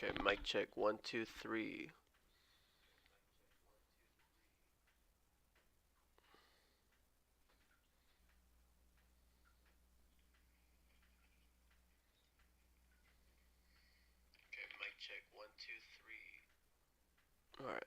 Okay, mic check 1, 2, 3. Okay, mic check 1, 2, 3. All right.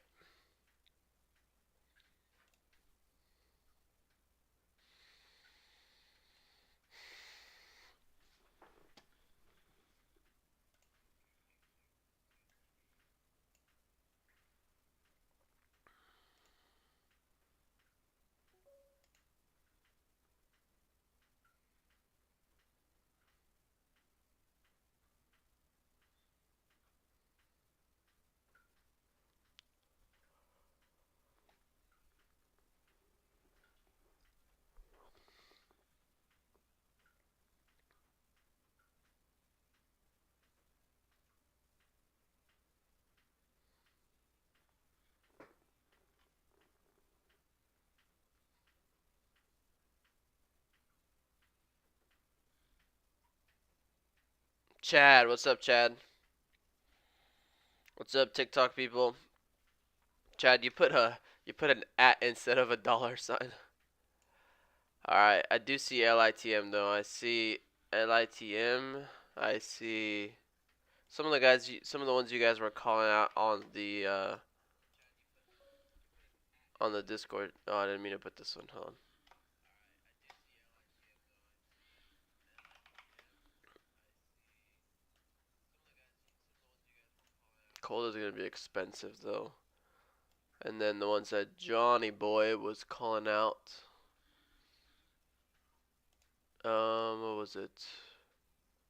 Chad, what's up, Chad? What's up, TikTok people? Chad, you put an at instead of a dollar sign. All right, I do see LITM though. I see LITM. I see some of the guys, some of the ones you guys were calling out on the Discord. Oh, I didn't mean to put this one. Hold on. Cold is gonna be expensive though. And then the ones that Johnny Boy was calling out. What was it?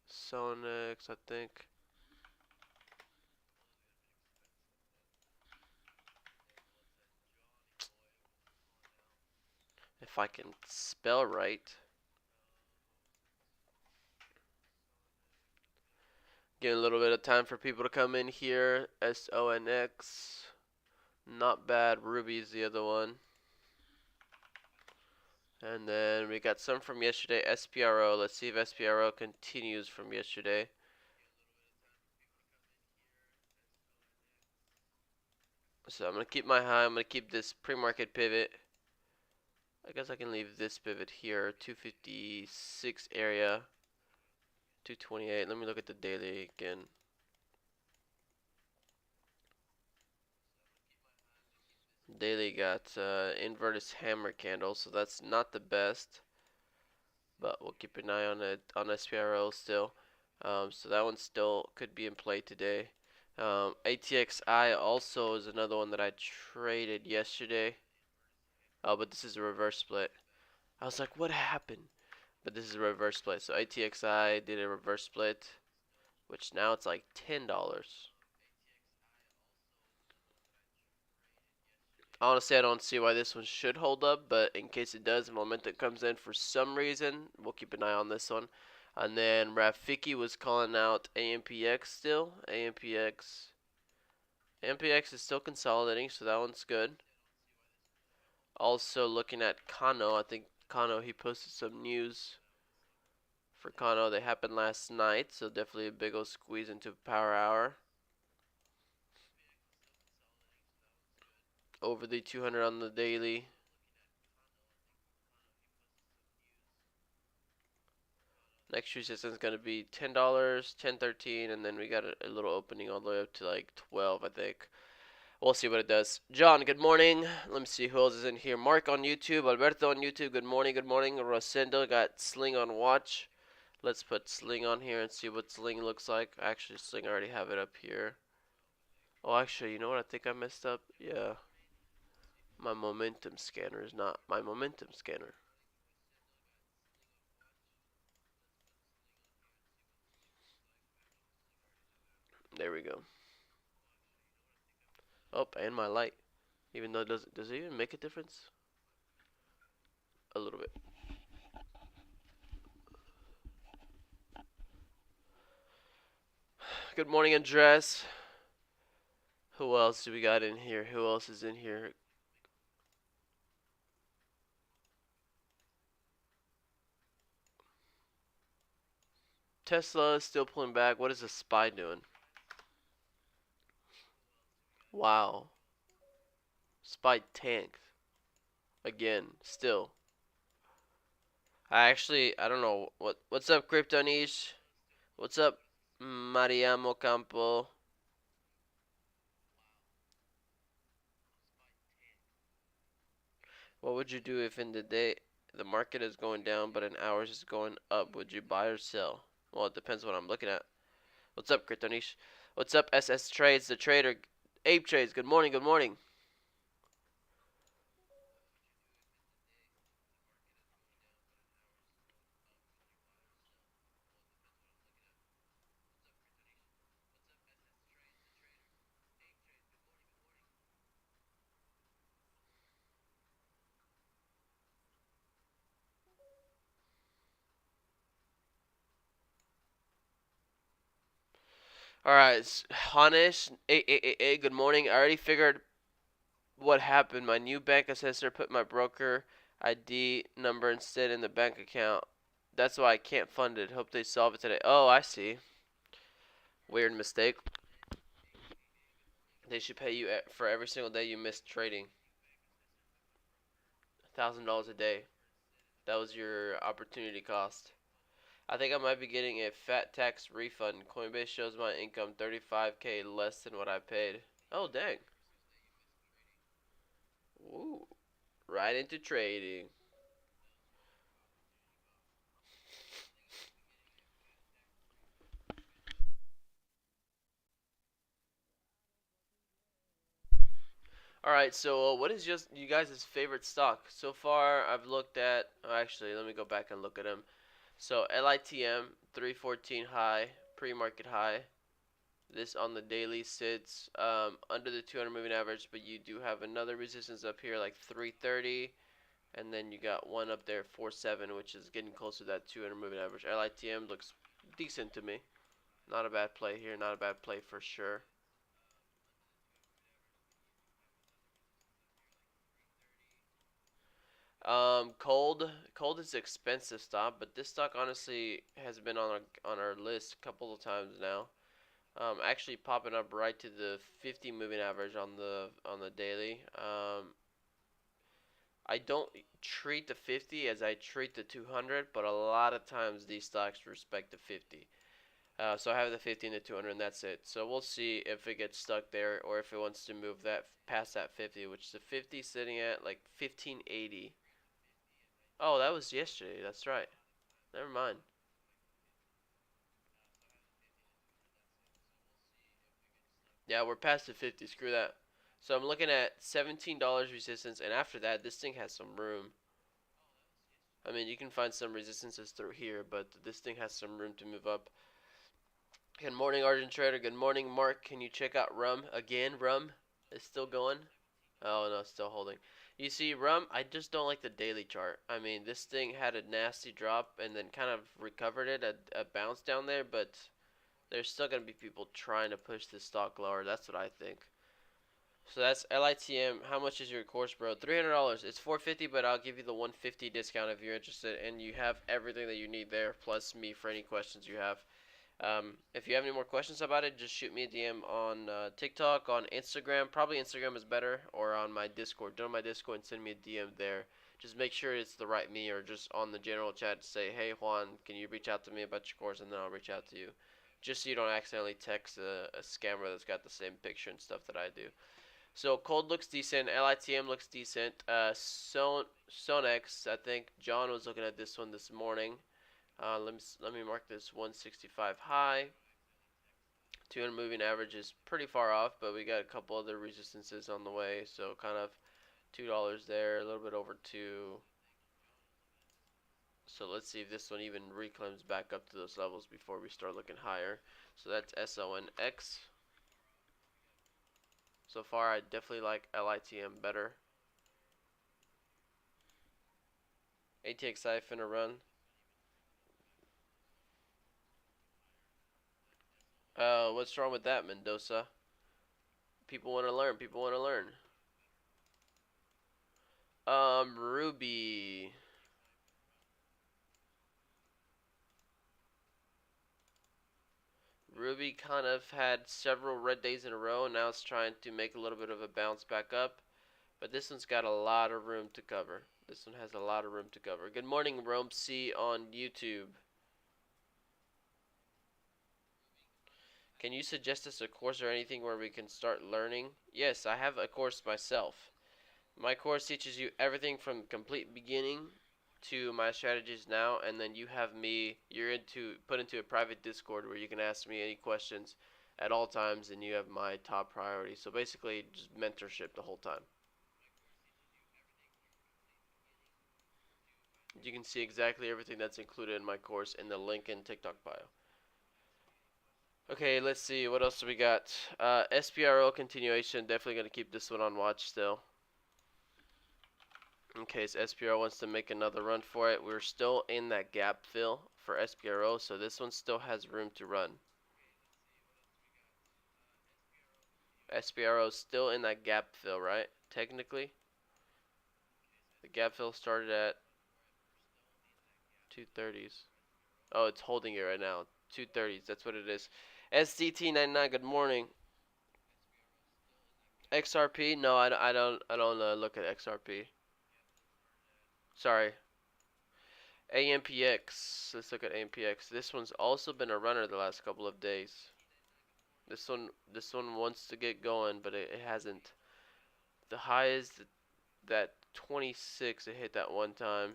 Sonix, I think. If I can spell right. Getting a little bit of time for people to come in here. SONX. Not bad. Ruby's the other one. And then we got some from yesterday. SPRO. Let's see if SPRO continues from yesterday. So I'm going to keep my high. I'm going to keep this pre-market pivot. I guess I can leave this pivot here. 256 area. 228. Let me look at the daily again. Daily got inverted hammer candle, so that's not the best. But we'll keep an eye on it on SPRO still. So that one still could be in play today. ATXI also is another one that I traded yesterday. Oh, but this is a reverse split. I was like, what happened? But this is a reverse split. So ATXI did a reverse split, which now it's like $10. Honestly, I don't see why this one should hold up, but in case it does, momentum comes in for some reason, we'll keep an eye on this one. And then Rafiki was calling out AMPX still. AMPX is still consolidating, so that one's good. Also looking at Kano, I think Kano, he posted some news for Kano. They happened last night, so definitely a big old squeeze into power hour. Over the 200 on the daily. Next resistance is going to be $10, 10.13, and then we got a little opening all the way up to like 12, I think. We'll see what it does. John, good morning. Let me see who else is in here. Mark on YouTube, Alberto on YouTube. Good morning, good morning. Rosendo got Sling on watch. Let's put Sling on here and see what Sling looks like. Actually, Sling, I already have it up here. Oh, actually, you know what? I think I messed up. Yeah. My momentum scanner is not my momentum scanner. There we go. Oh, and my light. Even though it does it even make a difference? A little bit. Good morning, Andres. Who else do we got in here? Who else is in here? Tesla is still pulling back. What is the SPY doing? Wow. SPY tanked again. Still. I don't know what's up, Crypto Niche. What's up, Mariamo Campo. What would you do if in the day the market is going down but in hours it's going up? Would you buy or sell? Well, it depends what I'm looking at. What's up, Crypto Niche? What's up, SS Trades, the trader? Ape Trades, good morning, good morning. Alright, Hanish, good morning. I already figured what happened. My new bank assessor put my broker ID number instead in the bank account. That's why I can't fund it. Hope they solve it today. Oh, I see. Weird mistake. They should pay you for every single day you missed trading. $1,000 a day. That was your opportunity cost. I think I might be getting a fat tax refund. Coinbase shows my income 35K less than what I paid. Oh, dang. Ooh. Right into trading. All right, so what is just you guys' favorite stock? So far, I've looked at. Oh, actually, let me go back and look at them. So LITM 314 high, pre-market high. This on the daily sits under the 200 moving average, but you do have another resistance up here like 330, and then you got one up there 47, which is getting closer to that 200 moving average. LITM looks decent to me. Not a bad play here. Not a bad play for sure. Cold is expensive stock, but this stock honestly has been on our list a couple of times now. Actually popping up right to the 50 moving average on the daily. I don't treat the 50 as I treat the 200, but a lot of times these stocks respect the 50. So I have the 50 and the 200, and that's it. So we'll see if it gets stuck there or if it wants to move that past that 50, which the 50 sitting at like 1580. Oh, that was yesterday. That's right. Never mind. Yeah, we're past the 50. Screw that. So I'm looking at $17 resistance, and after that, this thing has some room. I mean, you can find some resistances through here, but this thing has some room to move up. Good morning, Argent Trader. Good morning, Mark. Can you check out Rum again? Rum is still going. Oh no, still holding. You see, Rum, I just don't like the daily chart. I mean, this thing had a nasty drop and then kind of recovered it, a bounce down there, but there's still gonna be people trying to push this stock lower. That's what I think. So that's LITM. How much is your course, bro? $300. It's 450, but I'll give you the 150 discount if you're interested, and you have everything that you need there, plus me for any questions you have. If you have any more questions about it, just shoot me a DM on TikTok, on Instagram. Probably Instagram is better, or on my Discord. Join my Discord and send me a DM there. Just make sure it's the right me, or just on the general chat say, "Hey Juan, can you reach out to me about your course?" And then I'll reach out to you, just so you don't accidentally text a scammer that's got the same picture and stuff that I do. So cold looks decent. LITM looks decent. Sonex, I think John was looking at this one this morning. Let me mark this 165 high. 200 moving average is pretty far off, but we got a couple other resistances on the way, so kind of $2 there, a little bit over two. So let's see if this one even reclaims back up to those levels before we start looking higher. So that's SONX. So far, I definitely like LITM better. ATXI finna run. What's wrong with that, Mendoza? People want to learn. People want to learn. Ruby. Ruby kind of had several red days in a row, and now it's trying to make a little bit of a bounce back up. But this one's got a lot of room to cover. This one has a lot of room to cover. Good morning, Rome C on YouTube. Can you suggest us a course or anything where we can start learning? Yes, I have a course myself. My course teaches you everything from complete beginning to my strategies now, and then you have me, you're put into a private Discord where you can ask me any questions at all times, and you have my top priority. So basically, just mentorship the whole time. You can see exactly everything that's included in my course in the link in TikTok bio. Okay, let's see, what else do we got? SPRO continuation, definitely going to keep this one on watch still. In case SPRO wants to make another run for it. We're still in that gap fill for SPRO, so this one still has room to run. SPRO is still in that gap fill, right? Technically. The gap fill started at 230s. Oh, it's holding it right now. 230s, that's what it is. SDT99, good morning. XRP? No, I don't look at XRP. Sorry. AMPX. Let's look at AMPX. This one's also been a runner the last couple of days. This one wants to get going, but it hasn't. The high is that 26 it hit that one time.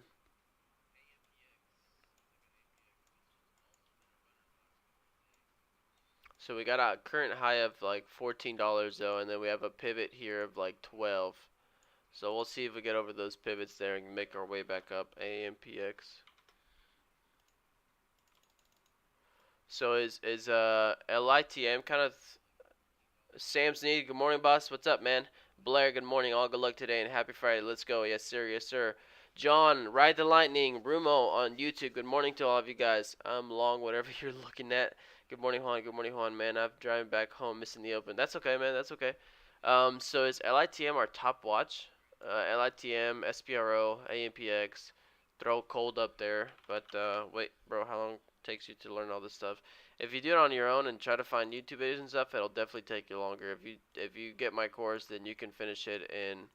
So we got a current high of like $14 though, and then we have a pivot here of like 12. So we'll see if we get over those pivots there and make our way back up. AMPX. So is LITM kind of Sam's need? Good morning, boss. What's up, man? Blair, good morning. All good luck today and happy Friday. Let's go. Yes, sir. Yes, sir. John, Ride the Lightning, Rumo on YouTube. Good morning to all of you guys. I'm long, whatever you're looking at. Good morning, Juan. Good morning, Juan. Man, I'm driving back home, missing the open. That's okay, man. That's okay. So is LITM our top watch? LITM, SPRO, AMPX. Throw cold up there. But wait, bro, how long takes you to learn all this stuff? If you do it on your own and try to find YouTube videos and stuff, it'll definitely take you longer. If you get my course, then you can finish it in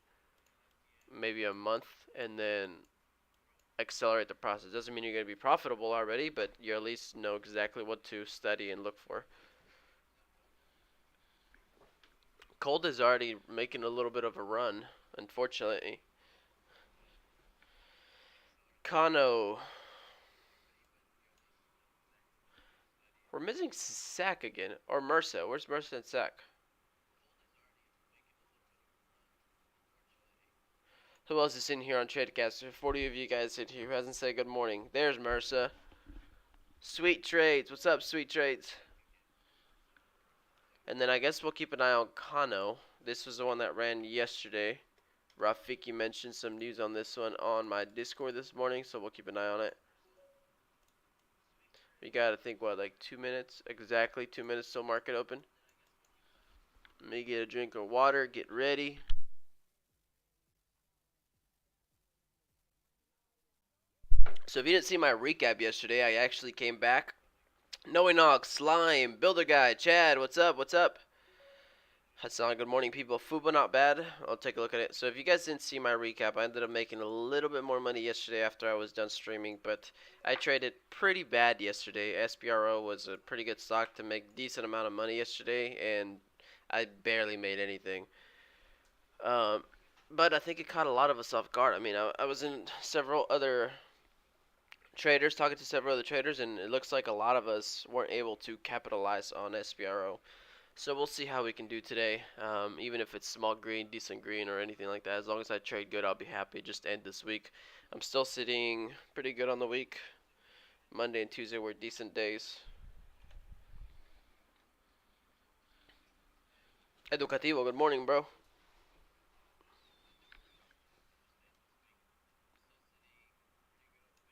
maybe a month and then accelerate the process. Doesn't mean you're going to be profitable already, but you at least know exactly what to study and look for. Cold is already making a little bit of a run, unfortunately. Kano. We're missing Sack again. Or Mersa. Where's Mersa and Sack? Who else is in here on Tradecast? There are 40 of you guys in here who hasn't said good morning. There's Mersa. Sweet Trades. What's up, Sweet Trades? And then I guess we'll keep an eye on Kano. This was the one that ran yesterday. Rafiki mentioned some news on this one on my Discord this morning, so we'll keep an eye on it. We gotta think, what, like 2 minutes? Exactly 2 minutes till market open. Let me get a drink of water, get ready. So if you didn't see my recap yesterday, I actually came back. Noe Nog, Slime, Builder Guy, Chad, what's up, what's up? Hassan, good morning, people. Fuba, not bad. I'll take a look at it. So if you guys didn't see my recap, I ended up making a little bit more money yesterday after I was done streaming, but I traded pretty bad yesterday. SPRO was a pretty good stock to make decent amount of money yesterday, and I barely made anything. But I think it caught a lot of us off guard. I mean, I was in several other traders, talking to several other traders, and it looks like a lot of us weren't able to capitalize on SPRO. So we'll see how we can do today. Even if it's small green, decent green, or anything like that. As long as I trade good, I'll be happy. Just end this week. I'm still sitting pretty good on the week. Monday and Tuesday were decent days. Educativo, good morning, bro.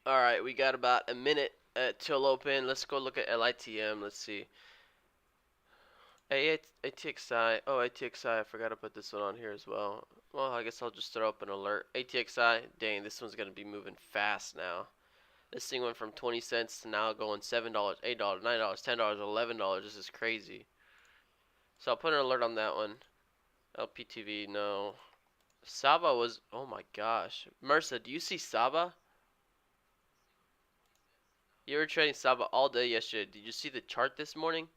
Alright, we got about a minute till open. Let's go look at LITM. Let's see. ATXI. Oh, ATXI. I forgot to put this one on here as well. Well, I guess I'll just throw up an alert. ATXI. Dang, this one's going to be moving fast now. This thing went from 20 cents to now going $7, $8, $9, $10, $11. This is crazy. So I'll put an alert on that one. LPTV, no. Saba was, oh my gosh. Mersa, do you see Saba? You were trading Saba all day yesterday. Did you see the chart this morning?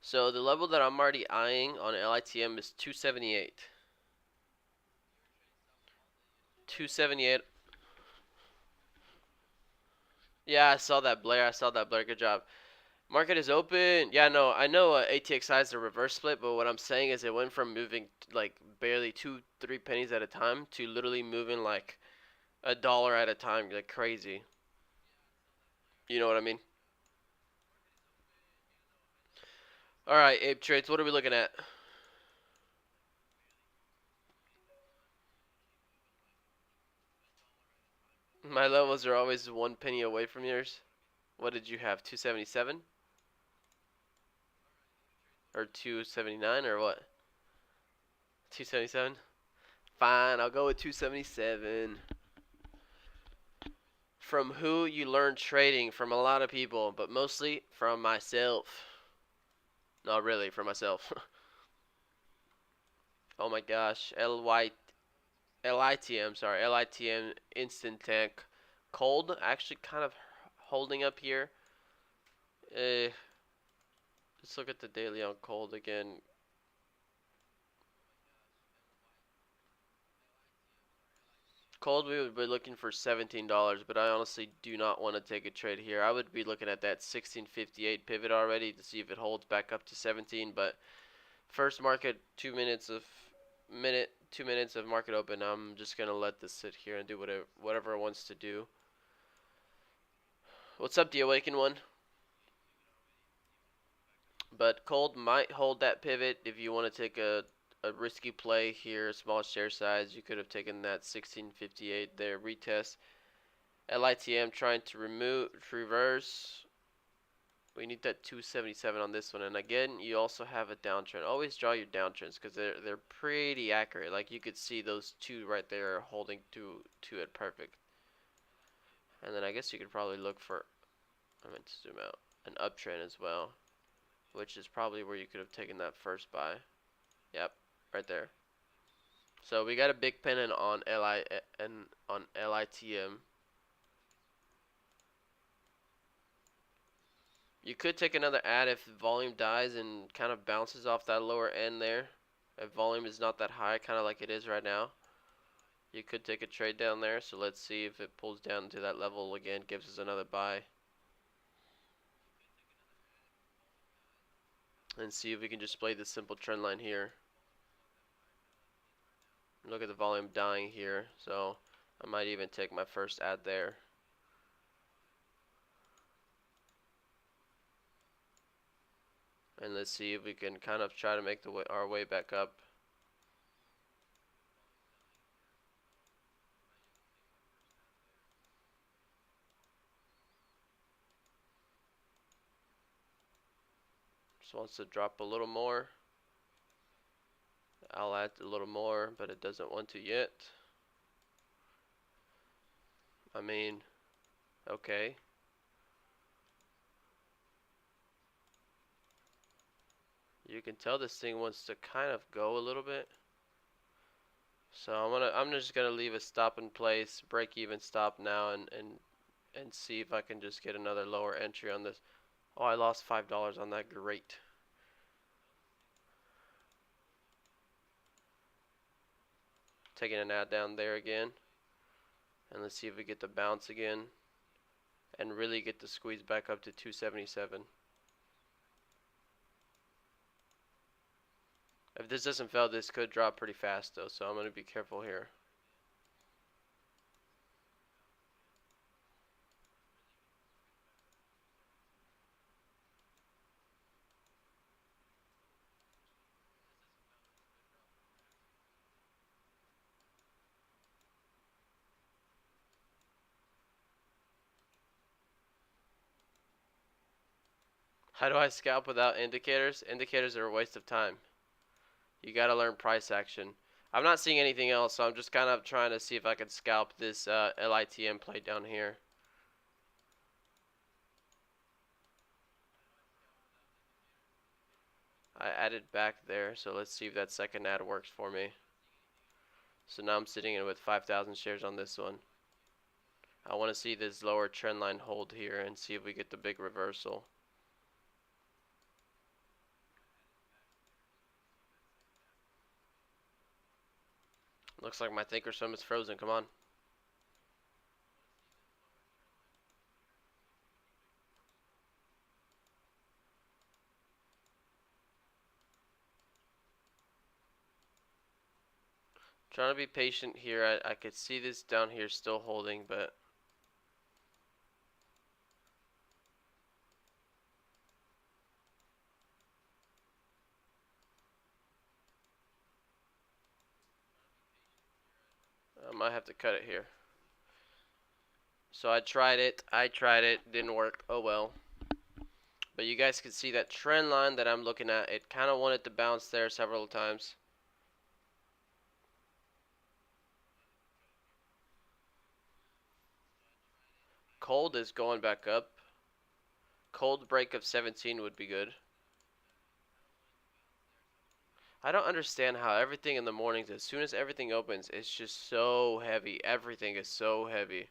So the level that I'm already eyeing on LITM is 278. 278. Yeah, I saw that, Blair. I saw that, Blair. Good job. Market is open. Yeah, no, I know ATXI is a reverse split, but what I'm saying is it went from moving like barely 2, 3 pennies at a time to literally moving like $1 at a time, like crazy. You know what I mean? All right, Ape Trades, what are we looking at? My levels are always 1 penny away from yours. What did you have? 277 or 279 or what? 277. Fine, I'll go with 277. From who you learn trading? From a lot of people, but mostly from myself. Not really, from myself. Oh my gosh, LITM, sorry, LITM instant tank. Cold, actually kind of holding up here. Uh, let's look at the daily on cold again. Cold, we would be looking for $17, but I honestly do not want to take a trade here. I would be looking at that 1658 pivot already to see if it holds back up to 17. But first market, 2 minutes of market open. I'm just gonna let this sit here and do whatever it wants to do. What's up, the awakened one? But cold might hold that pivot if you want to take a risky play here, small share size. You could have taken that 1658 there, retest. LITM trying to reverse. We need that 277 on this one. And again, you also have a downtrend. Always draw your downtrends because they're pretty accurate. Like you could see those two right there holding to it perfect. And then I guess you could probably look for, I meant to zoom out, an uptrend as well, which is probably where you could have taken that first buy. Yep, right there. So we got a big pennant on LITM. You could take another ad if volume dies and kind of bounces off that lower end there. If volume is not that high, kind of like it is right now, you could take a trade down there. So let's see if it pulls down to that level again, gives us another buy. And see if we can just play this simple trend line here. Look at the volume dying here. So I might even take my first ad there. And let's see if we can kind of try to make our way back up. Just wants to drop a little more. I'll add a little more, but it doesn't want to yet. I mean, okay. You can tell this thing wants to kind of go a little bit. So I'm just gonna leave a stop in place, break even stop now, and see if I can just get another lower entry on this. Oh, I lost $5 on that. Great. Taking an ad down there again, and let's see if we get the bounce again, and really get the squeeze back up to 277. If this doesn't fail, this could drop pretty fast though, so I'm gonna be careful here. How do I scalp without indicators? Indicators are a waste of time. You gotta learn price action. I'm not seeing anything else, so I'm just kind of trying to see if I can scalp this LITM plate down here. I added back there, so let's see if that second add works for me. So now I'm sitting in with 5,000 shares on this one. I want to see this lower trend line hold here and see if we get the big reversal. Looks like my thinkorswim is frozen. Come on. Trying to be patient here. I could see this down here still holding, but I might have to cut it here. So I tried it, didn't work, oh well. But you guys can see that trend line that I'm looking at, it kind of wanted to bounce there several times. Cold is going back up. Cold break of 17 would be good. I don't understand how everything in the mornings, as soon as everything opens, it's just so heavy. Everything is so heavy.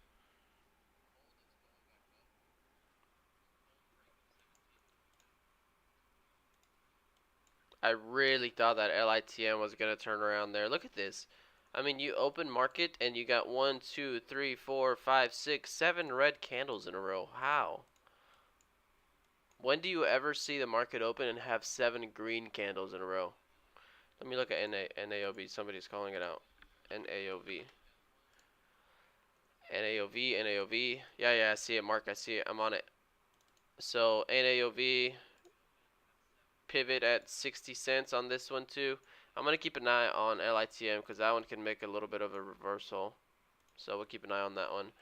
I really thought that LITM was going to turn around there. Look at this. I mean, you open market and you got 1, 2, 3, 4, 5, 6, 7 red candles in a row. How? When do you ever see the market open and have 7 green candles in a row? Let me look at NAOB. Somebody's calling it out. NAOV. NAOV, NAOV. Yeah, I see it, Mark. I see it. I'm on it. So, NAOV. Pivot at 60 cents on this one, too. I'm going to keep an eye on LITM because that one can make a little bit of a reversal. So, we'll keep an eye on that one.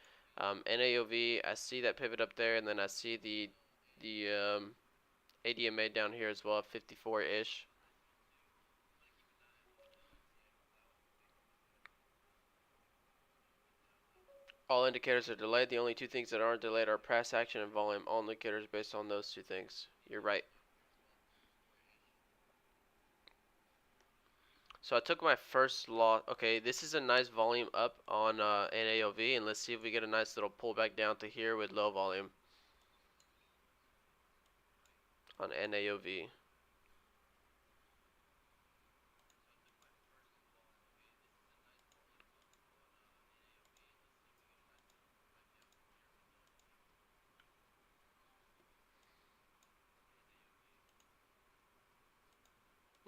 NAOV, I see that pivot up there, and then I see the ADMA down here as well, 54-ish. All indicators are delayed. The only two things that aren't delayed are price action and volume. All indicators based on those two things. You're right. So I took my first loss. Okay, this is a nice volume up on NAOV, and let's see if we get a nice little pullback down to here with low volume on NAOV.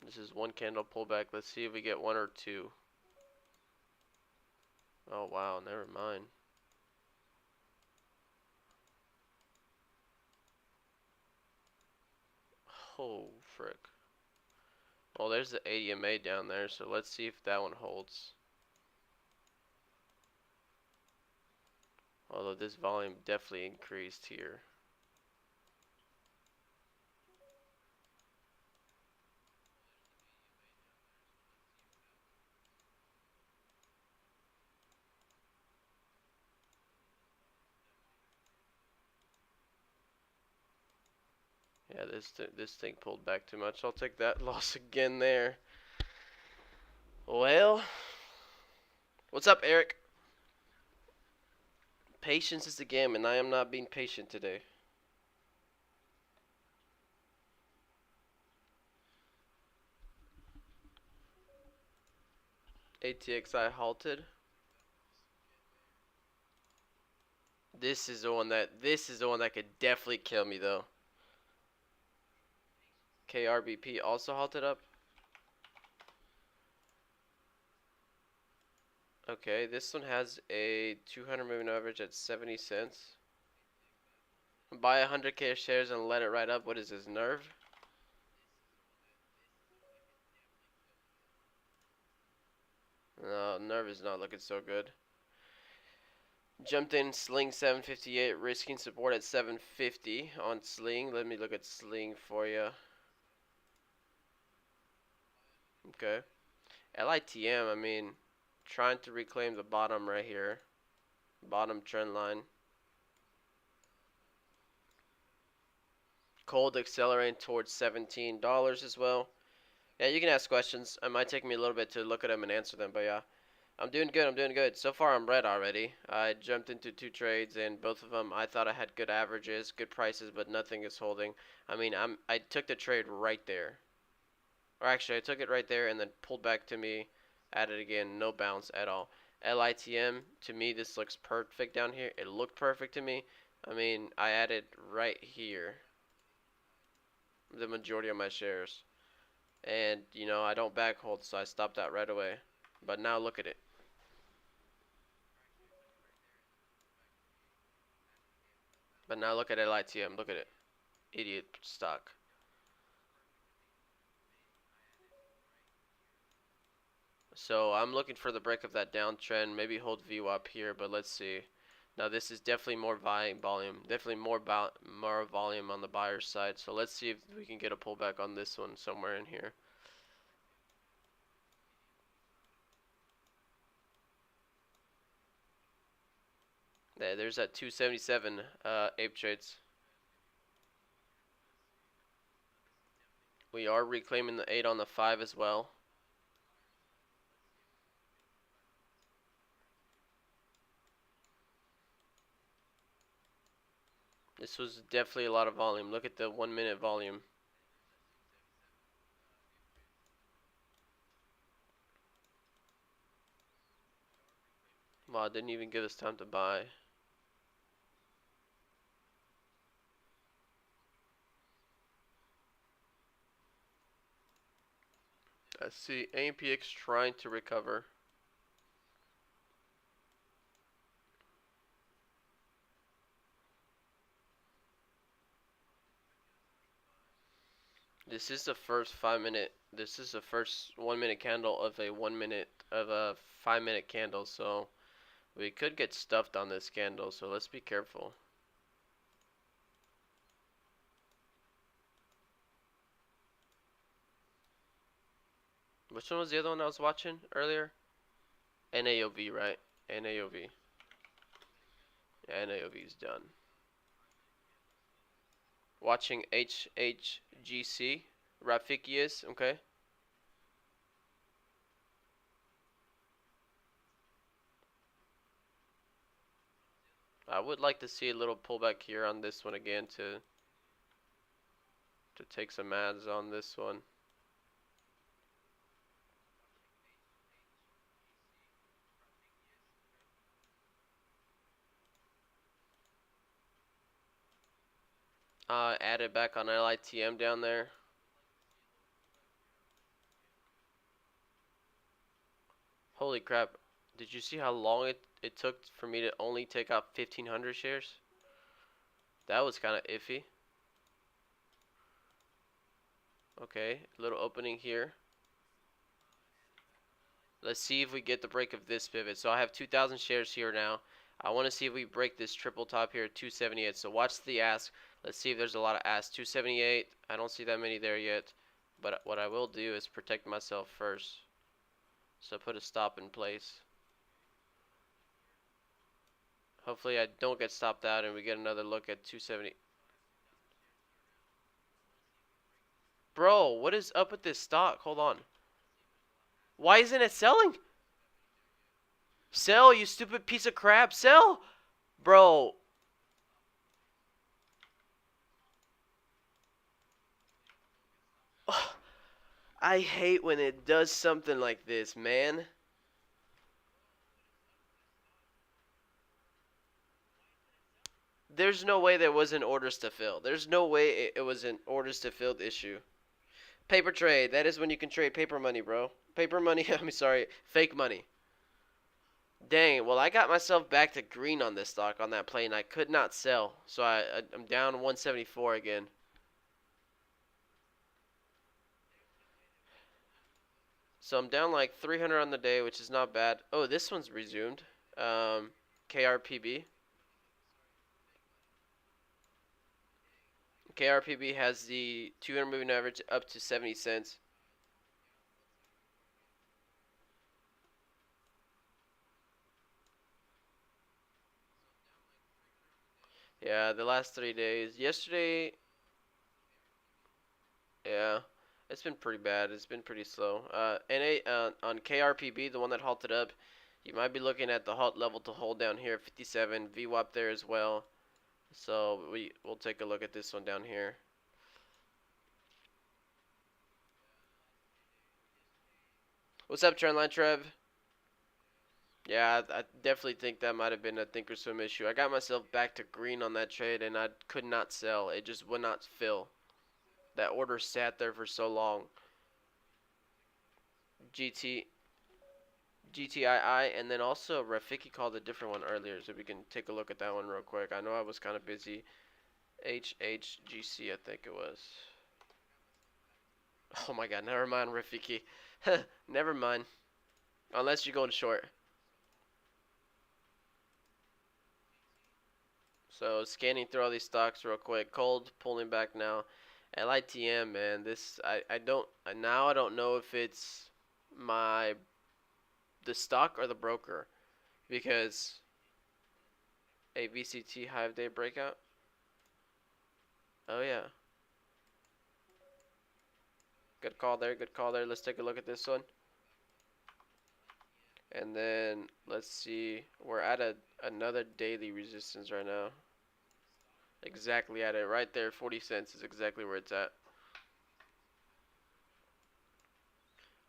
This is one candle pullback. Let's see if we get one or two. Oh wow, never mind. Oh frick. Well, there's the ADMA down there, so let's see if that one holds. Although this volume definitely increased here. Yeah, this thing pulled back too much. I'll take that loss again there. Well, what's up, Eric? Patience is the game, and I am not being patient today. ATXI halted. This is the one that could definitely kill me though. KRBP also halted up. Okay, this one has a 200 moving average at 70 cents. Buy 100k shares and let it ride up. What is this, nerve? No, nerve is not looking so good. Jumped in Sling 758, risking support at 750 on Sling. Let me look at Sling for you. Okay. LITM, I mean, trying to reclaim the bottom right here. Bottom trend line. Gold accelerating towards $17 as well. Yeah, you can ask questions. It might take me a little bit to look at them and answer them, but yeah. I'm doing good. I'm doing good. So far, I'm red already. I jumped into 2 trades, and both of them, I thought I had good averages, good prices, but nothing is holding. I mean, I took the trade right there. Or actually, I took it right there and then pulled back to me, added again, no bounce at all. LITM, to me, this looks perfect down here. It looked perfect to me. I mean, I added right here the majority of my shares. And, I don't back hold, so I stopped that right away. But now look at it. But now look at LITM. Look at it. Idiot stock. So I'm looking for the break of that downtrend. Maybe hold VWAP here, but let's see. Now this is definitely more volume. Definitely more volume on the buyer's side. So let's see if we can get a pullback on this one somewhere in here. There's that 277 ape trades. We are reclaiming the 8 on the 5 as well. This was definitely a lot of volume. Look at the 1 minute volume. Wow, didn't even give us time to buy. I see AMPX trying to recover. This is the first 5 minute. This is the first 1 minute candle of a 5 minute candle. So we could get stuffed on this candle. So let's be careful. Which one was the other one I was watching earlier? NAOV, right? NAOV. Yeah, NAOV is done. Watching HHGC. Rafikius, okay. I would like to see a little pullback here on this one again to take some ads on this one. Add it back on LITM down there. Holy crap. Did you see how long it took for me to only take out 1,500 shares? That was kind of iffy. Okay, little opening here. Let's see if we get the break of this pivot. So I have 2,000 shares here now. I want to see if we break this triple top here at 278. So watch the ask. Let's see if there's a lot of asks. 278. I don't see that many there yet. But what I will do is protect myself first. So put a stop in place. Hopefully I don't get stopped out and we get another look at 270. Bro, what is up with this stock? Hold on. Why isn't it selling? Sell, you stupid piece of crap. Sell! Bro. I hate when it does something like this, man. There's no way there wasn't orders to fill. There's no way it was an orders to fill issue. Paper trade. That is when you can trade paper money, bro. Paper money. I'm sorry. Fake money. Dang. Well, I got myself back to green on this stock on that plane. I could not sell. So I'm down 174 again. So I'm down like 300 on the day, which is not bad. Oh, this one's resumed. KRPB. KRPB has the 200 moving average up to 70 cents. Yeah, the last 3 days. Yesterday, yeah, it's been pretty bad. It's been pretty slow. On KRPB, the one that halted up, you might be looking at the halt level to hold down here, 57 VWAP there as well. So we'll take a look at this one down here. What's up, Trendline Trev? Yeah, I definitely think that might have been a thinkorswim issue. I got myself back to green on that trade, and I could not sell. It just would not fill. That order sat there for so long. GT GTII, and then also Rafiki called a different one earlier, so we can take a look at that one real quick. I know I was kind of busy. HHGC, I think it was. Oh my god, never mind, Rafiki. Never mind. Unless you're going short. So scanning through all these stocks real quick. Cold pulling back now. LITM, man, this I don't now I don't know if it's my the stock or the broker because a VCT Hive Day breakout. Oh yeah, good call there. Good call there. Let's take a look at this one, and then let's see. We're at another daily resistance right now. Exactly at it, right there. 40 cents is exactly where it's at.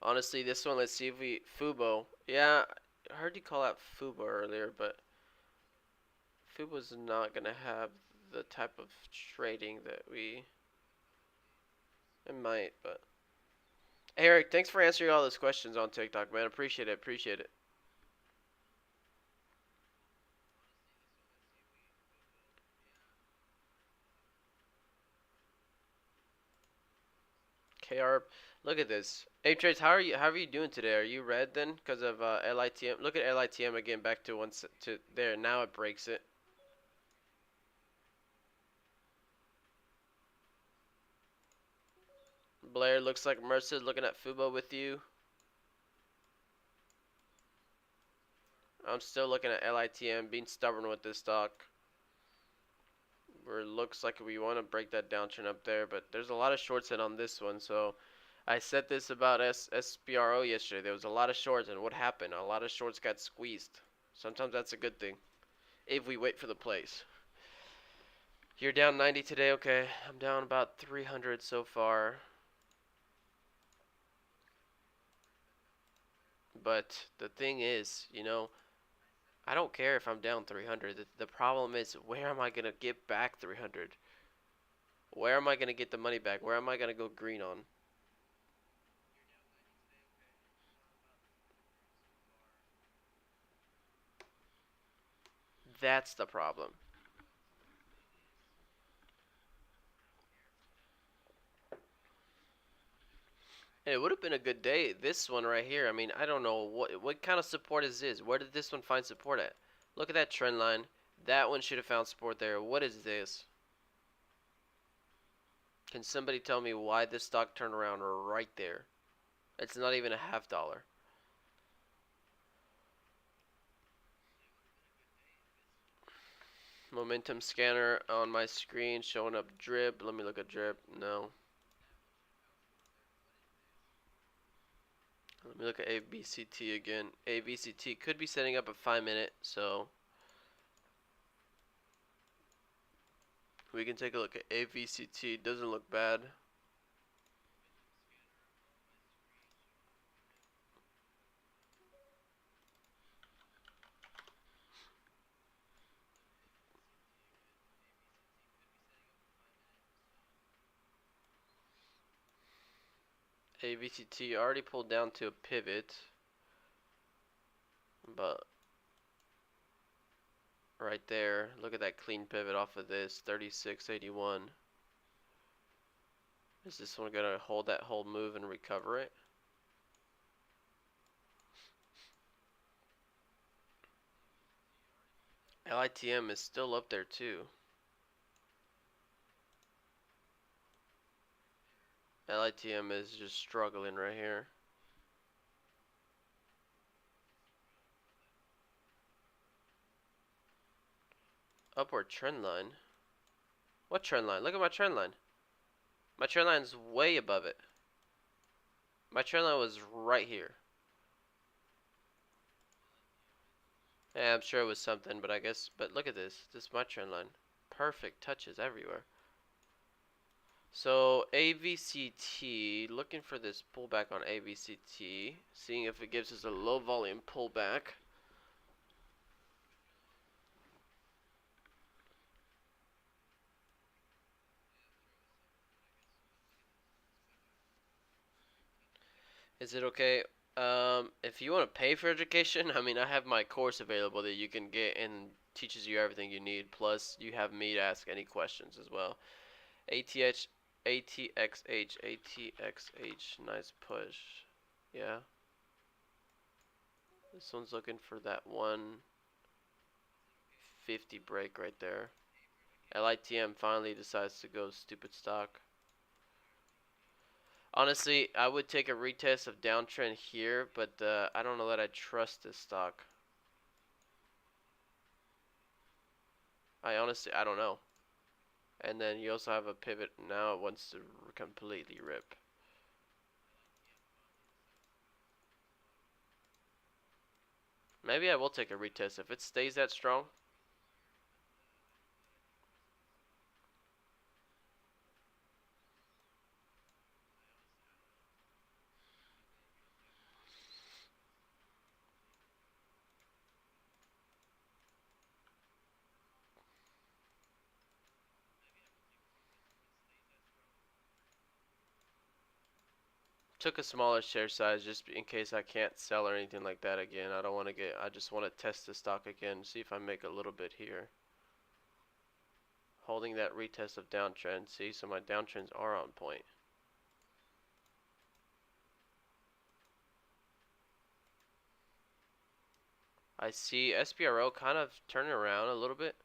Honestly, this one, let's see if we Fubo. Yeah, I heard you call out Fubo earlier, but Fubo's not gonna have the type of trading that we. It might, but Eric, thanks for answering all those questions on TikTok, man. Appreciate it. Appreciate it. KR, look at this. Hey Trace, how are you? How are you doing today? Are you red then because of LITM? Look at LITM again, back to to there. Now it breaks it. Blair looks like Mercer's looking at Fubo with you. I'm still looking at LITM, being stubborn with this stock. Where it looks like we want to break that downtrend up there, but there's a lot of shorts in on this one. So I said this about SPRO yesterday. There was a lot of shorts, and what happened? A lot of shorts got squeezed. Sometimes that's a good thing if we wait for the plays. You're down 90 today, okay? I'm down about 300 so far. But the thing is, I don't care if I'm down 300. The problem is, where am I going to get back 300? Where am I going to get the money back? Where am I going to go green on? That's the problem. It would have been a good day. This one right here. I mean, I don't know what kind of support is this. Where did this one find support at? Look at that trend line. That one should have found support there. What is this? Can somebody tell me why this stock turned around right there? It's not even a half dollar. Momentum scanner on my screen showing up drip. Let me look at drip. No. Let me look at ABCT again. ABCT could be setting up a 5-minute, so we can take a look at AVCT. Doesn't look bad. AVCT already pulled down to a pivot, but right there, look at that clean pivot off of this 3681. Is this one gonna hold that whole move and recover it? LITM is still up there too. LITM is just struggling right here. Upward trend line. What trend line? Look at my trend line. My trend line's way above it. My trend line was right here. Yeah, I'm sure it was something, but I guess. But look at this. This is my trend line. Perfect touches everywhere. So AVCT, looking for this pullback on AVCT, seeing if it gives us a low volume pullback. Is it okay? If you want to pay for education, I mean, I have my course available that you can get and teaches you everything you need. Plus, you have me to ask any questions as well. ATH, ATXH, ATXH, nice push. Yeah, this one's looking for that 150 break right there. LITM finally decides to go stupid stock. Honestly, I would take a retest of downtrend here, but I don't know that I trust this stock. I don't know. And then you also have a pivot now. It wants to completely rip. Maybe I will take a retest if it stays that strong. Took a smaller share size just in case I can't sell or anything like that again. I don't want to get. I just want to test the stock again, see if I make a little bit here. Holding that retest of downtrend. See, so my downtrends are on point. I see SPRO kind of turning around a little bit.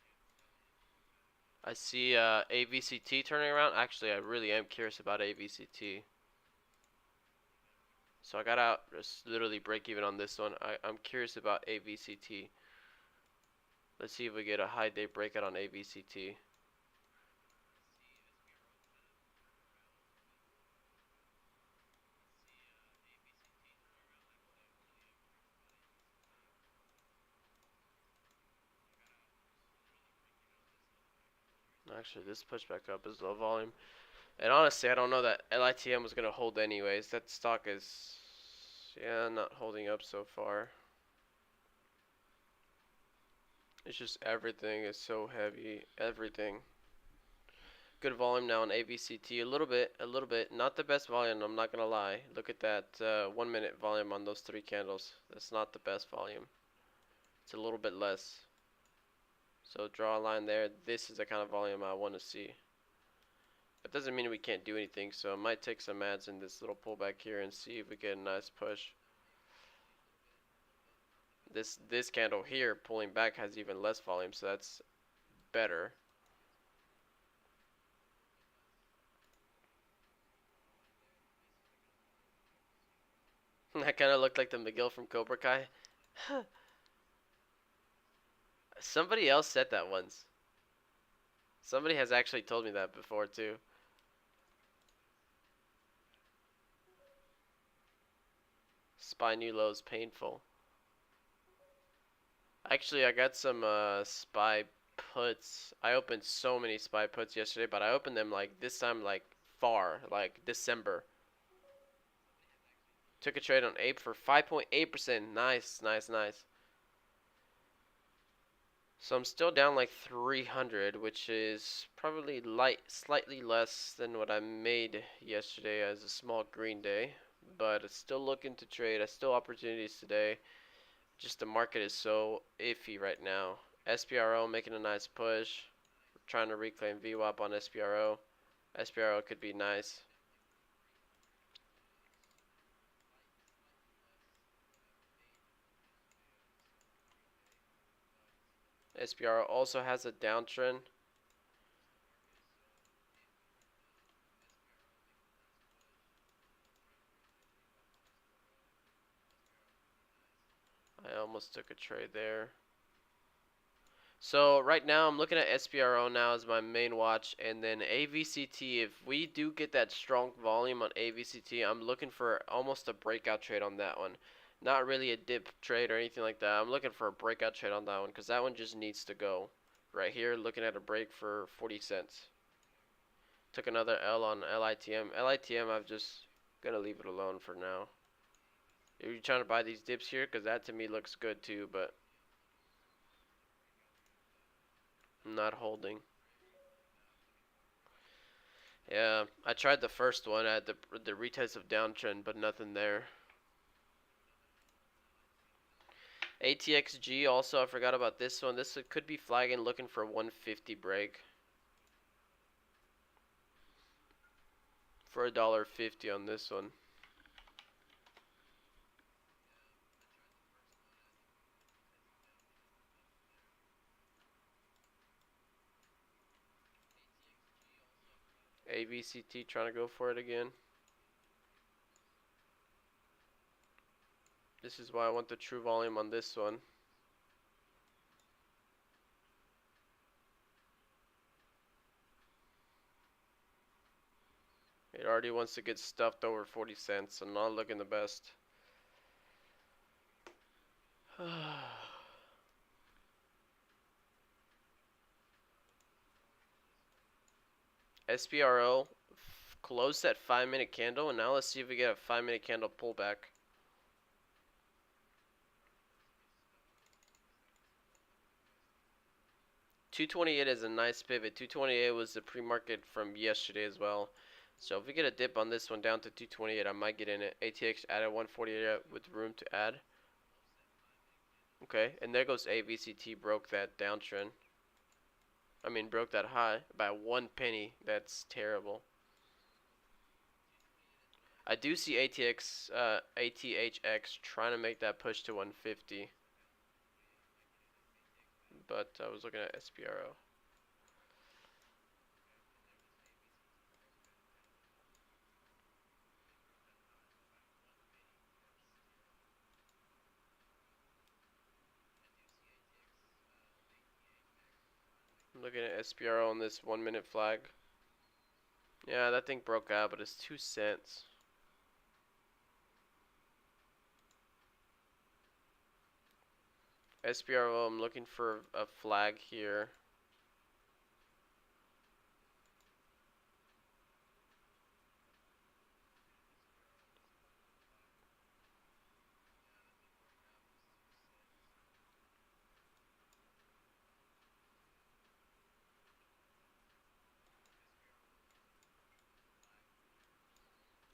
I see AVCT turning around. Actually, I really am curious about AVCT. So I got out just literally break even on this one. I'm curious about AVCT. Let's see if we get a high day breakout on AVCT. Actually, this pushback up is low volume. And honestly, I don't know that LITM was going to hold anyways. That stock is, yeah, not holding up so far. It's just everything is so heavy. Everything. Good volume now on AVCT. A little bit, a little bit. Not the best volume, I'm not going to lie. Look at that 1 minute volume on those 3 candles. That's not the best volume. It's a little bit less. So draw a line there. This is the kind of volume I want to see. That doesn't mean we can't do anything, so I might take some ads in this little pullback here and see if we get a nice push. This candle here pulling back has even less volume, so that's better. That kind of looked like the Miguel from Cobra Kai. Somebody else said that once. Somebody has actually told me that before too. Spy new lows painful. Actually, I got some spy puts. I opened so many spy puts yesterday, but I opened them like this time like far, like December. Took a trade on Ape for 5.8%. Nice, nice, nice. So I'm still down like 300, which is probably slightly less than what I made yesterday as a small green day. But it's still looking to trade. I still opportunities today. Just the market is so iffy right now. SPRO making a nice push. We're trying to reclaim VWAP on SPRO. SPRO could be nice. SPRO also has a downtrend. I almost took a trade there. So right now I'm looking at SPRO now as my main watch, and then AVCT. If we do get that strong volume on AVCT, I'm looking for almost a breakout trade on that one. Not really a dip trade or anything like that. I'm looking for a breakout trade on that one because that one just needs to go. Right here, looking at a break for 40 cents. Took another L on LITM. LITM, I'm just gonna leave it alone for now. Are you trying to buy these dips here? Because that to me looks good too, but I'm not holding. Yeah, I tried the first one at the retest of downtrend, but nothing there. ATXG also, I forgot about this one. This could be flagging, looking for a 150 break for $1.50 on this one. AVCT trying to go for it again. This is why I want the true volume on this one. It already wants to get stuffed over 40 cents, so not looking the best. SPRO closed that 5-minute candle, and now let's see if we get a 5-minute candle pullback. 228 is a nice pivot. 228 was the pre-market from yesterday as well. So if we get a dip on this one down to 228, I might get in it. ATX added 148 with room to add. Okay, and there goes AVCT, broke that downtrend. I mean, broke that high by 1 penny. That's terrible. I do see ATHX trying to make that push to 150. But I was looking at SPRO. I'm looking at SPRO on this 1-minute flag. Yeah, that thing broke out, but it's 2 cents. SPRO, I'm looking for a flag here.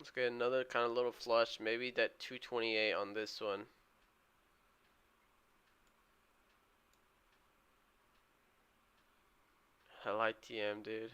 Let's get another kind of little flush. Maybe that 228 on this one. I like TM, dude.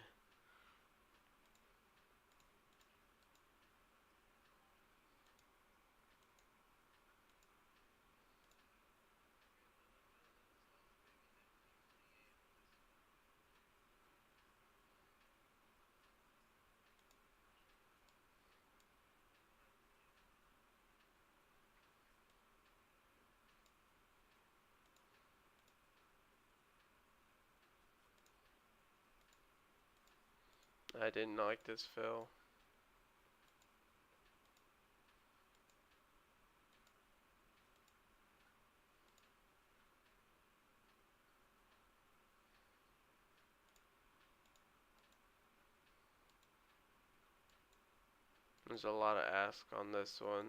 I didn't like this fill. There's a lot of ask on this one.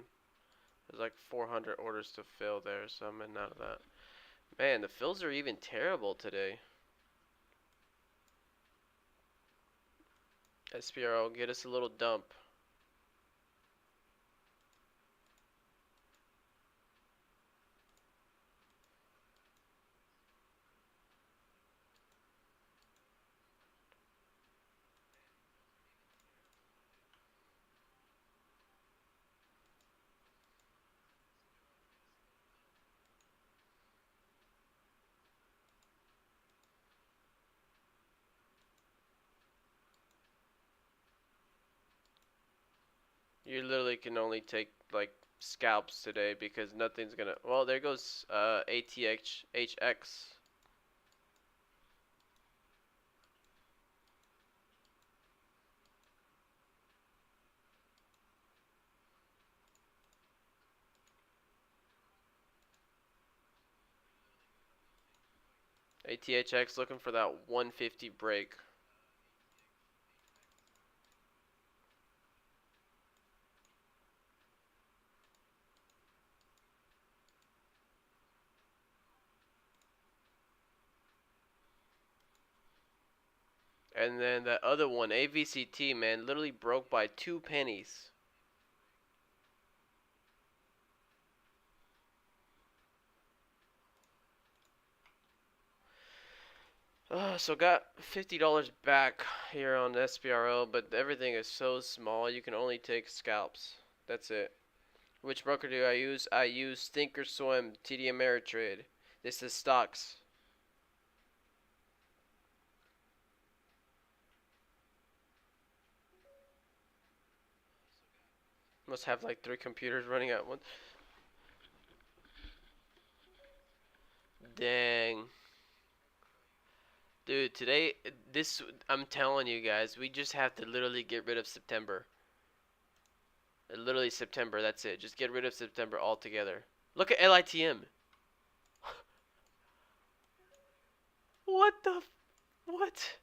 There's like 400 orders to fill there, so I'm in out of that. Man, the fills are even terrible today. SPRO, get us a little dump. You literally can only take like scalps today because nothing's gonna. Well, there goes ATHX. ATHX looking for that 150 break. And then that other one, AVCT, man, literally broke by 2 pennies. So got $50 back here on SPRO, but everything is so small you can only take scalps. That's it. Which broker do I use? I use Thinkorswim TD Ameritrade. This is stocks. Must have like 3 computers running at once. Dang. Dude, today, this, I'm telling you guys, we just have to literally get rid of September. Literally September, that's it. Just get rid of September altogether. Look at LITM. What the, what?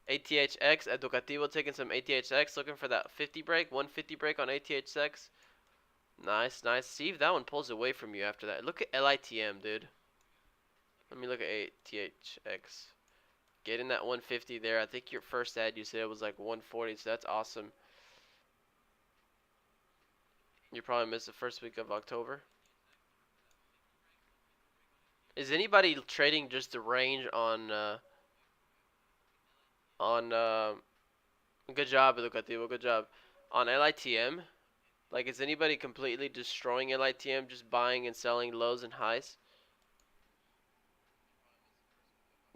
ATHX, Educativo taking some ATHX, looking for that 50 break, 150 break on ATHX. Nice, nice. See if that one pulls away from you after that. Look at LITM, dude. Let me look at ATHX. Getting that 150 there. I think your first ad you said it was like 140, so that's awesome. You probably missed the first week of October. Is anybody trading just the range on good job, Educativo, good job. On LITM? Like, is anybody completely destroying LITM, just buying and selling lows and highs?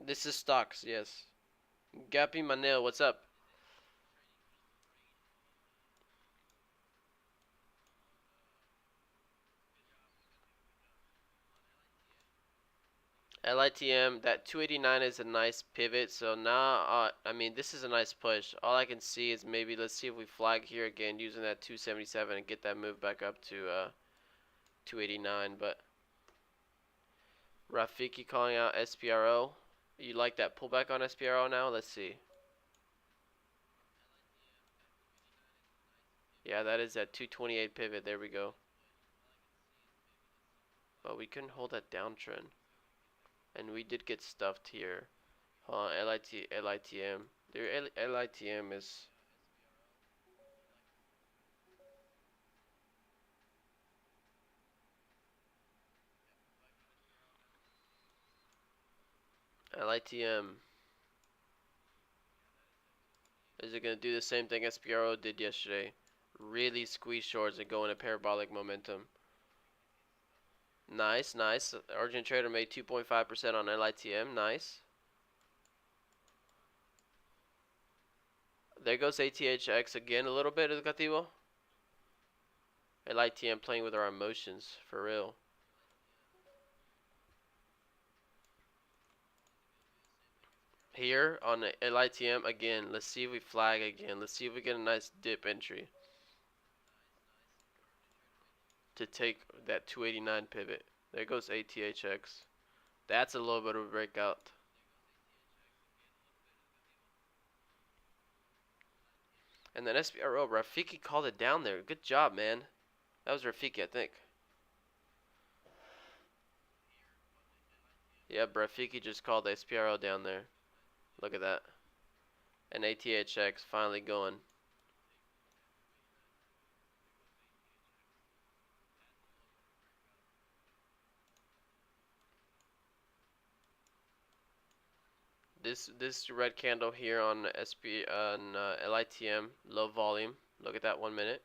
This is stocks, yes. Gappy Manil, what's up? LITM, that 289 is a nice pivot. So now, I mean, this is a nice push. All I can see is maybe, let's see if we flag here again using that 277 and get that move back up to 289. But Rafiki calling out SPRO. You like that pullback on SPRO now? Let's see. Yeah, that is that 228 pivot. There we go. But we couldn't hold that downtrend. And we did get stuffed here. LITM. Their LITM is... LITM. Is it going to do the same thing SPRO did yesterday? Really squeeze shorts and go in a parabolic momentum. Nice, nice. Argent Trader made 2.5% on LITM. Nice. There goes ATHX again a little bit, Educativo. LITM playing with our emotions, for real. Here on the LITM again, let's see if we flag again. Let's see if we get a nice dip entry to take that 289 pivot. There goes ATHX. That's a little bit of a breakout. And then SPRO, Rafiki called it down there. Good job, man. That was Rafiki, I think. Yeah, Rafiki just called SPRO down there. Look at that. And ATHX finally going. This red candle here on LITM, low volume. Look at that 1 minute.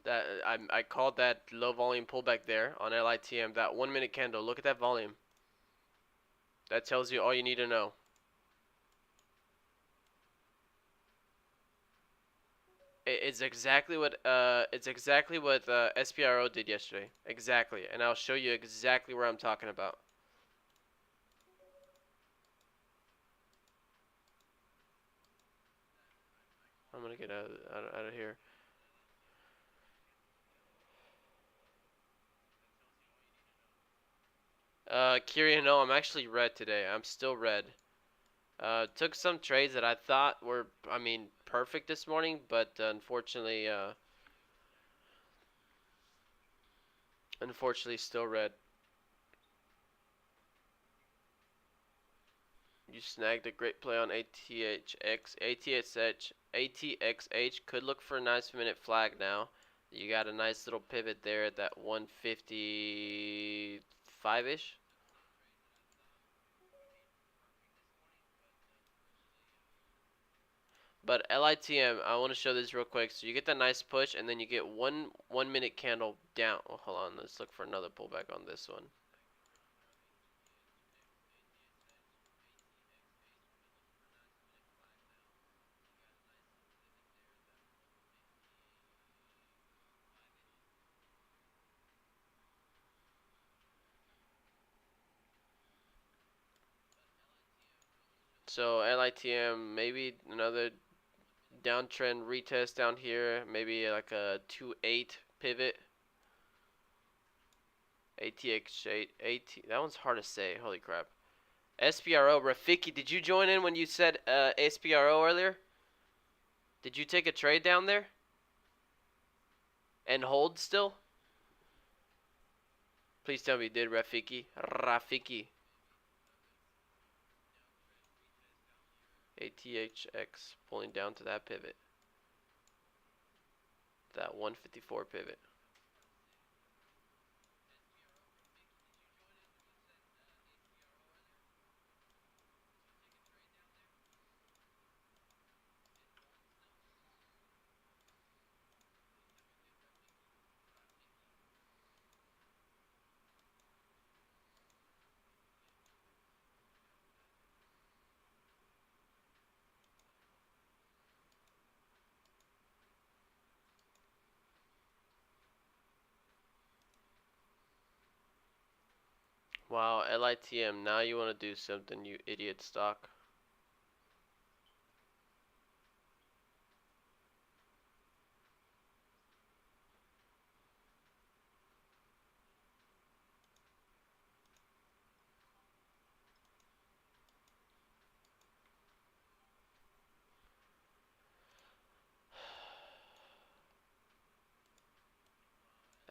That I called that low volume pullback there on LITM. That 1 minute candle. Look at that volume. That tells you all you need to know. It's exactly what SPRO did yesterday. Exactly, and I'll show you exactly where I'm talking about. I'm gonna get out of here. Kyrian, no, I'm actually red today. I'm still red. Took some trades that I thought were, I mean, perfect this morning, but unfortunately, still red. You snagged a great play on ATHX. ATXH could look for a nice minute flag now. You got a nice little pivot there at that 155-ish. But LITM, I want to show this real quick. So you get that nice push, and then you get one minute candle down. Oh, hold on, let's look for another pullback on this one. So LITM, maybe another downtrend retest down here. Maybe like a 2-8 pivot. ATX8, that one's hard to say. Holy crap. SPRO, Rafiki, did you join in when you said SPRO earlier? Did you take a trade down there? And hold still? Please tell me you did, Rafiki. Rafiki. ATHX pulling down to that pivot. That 154 pivot. Wow, LITM, now you want to do something, you idiot stock.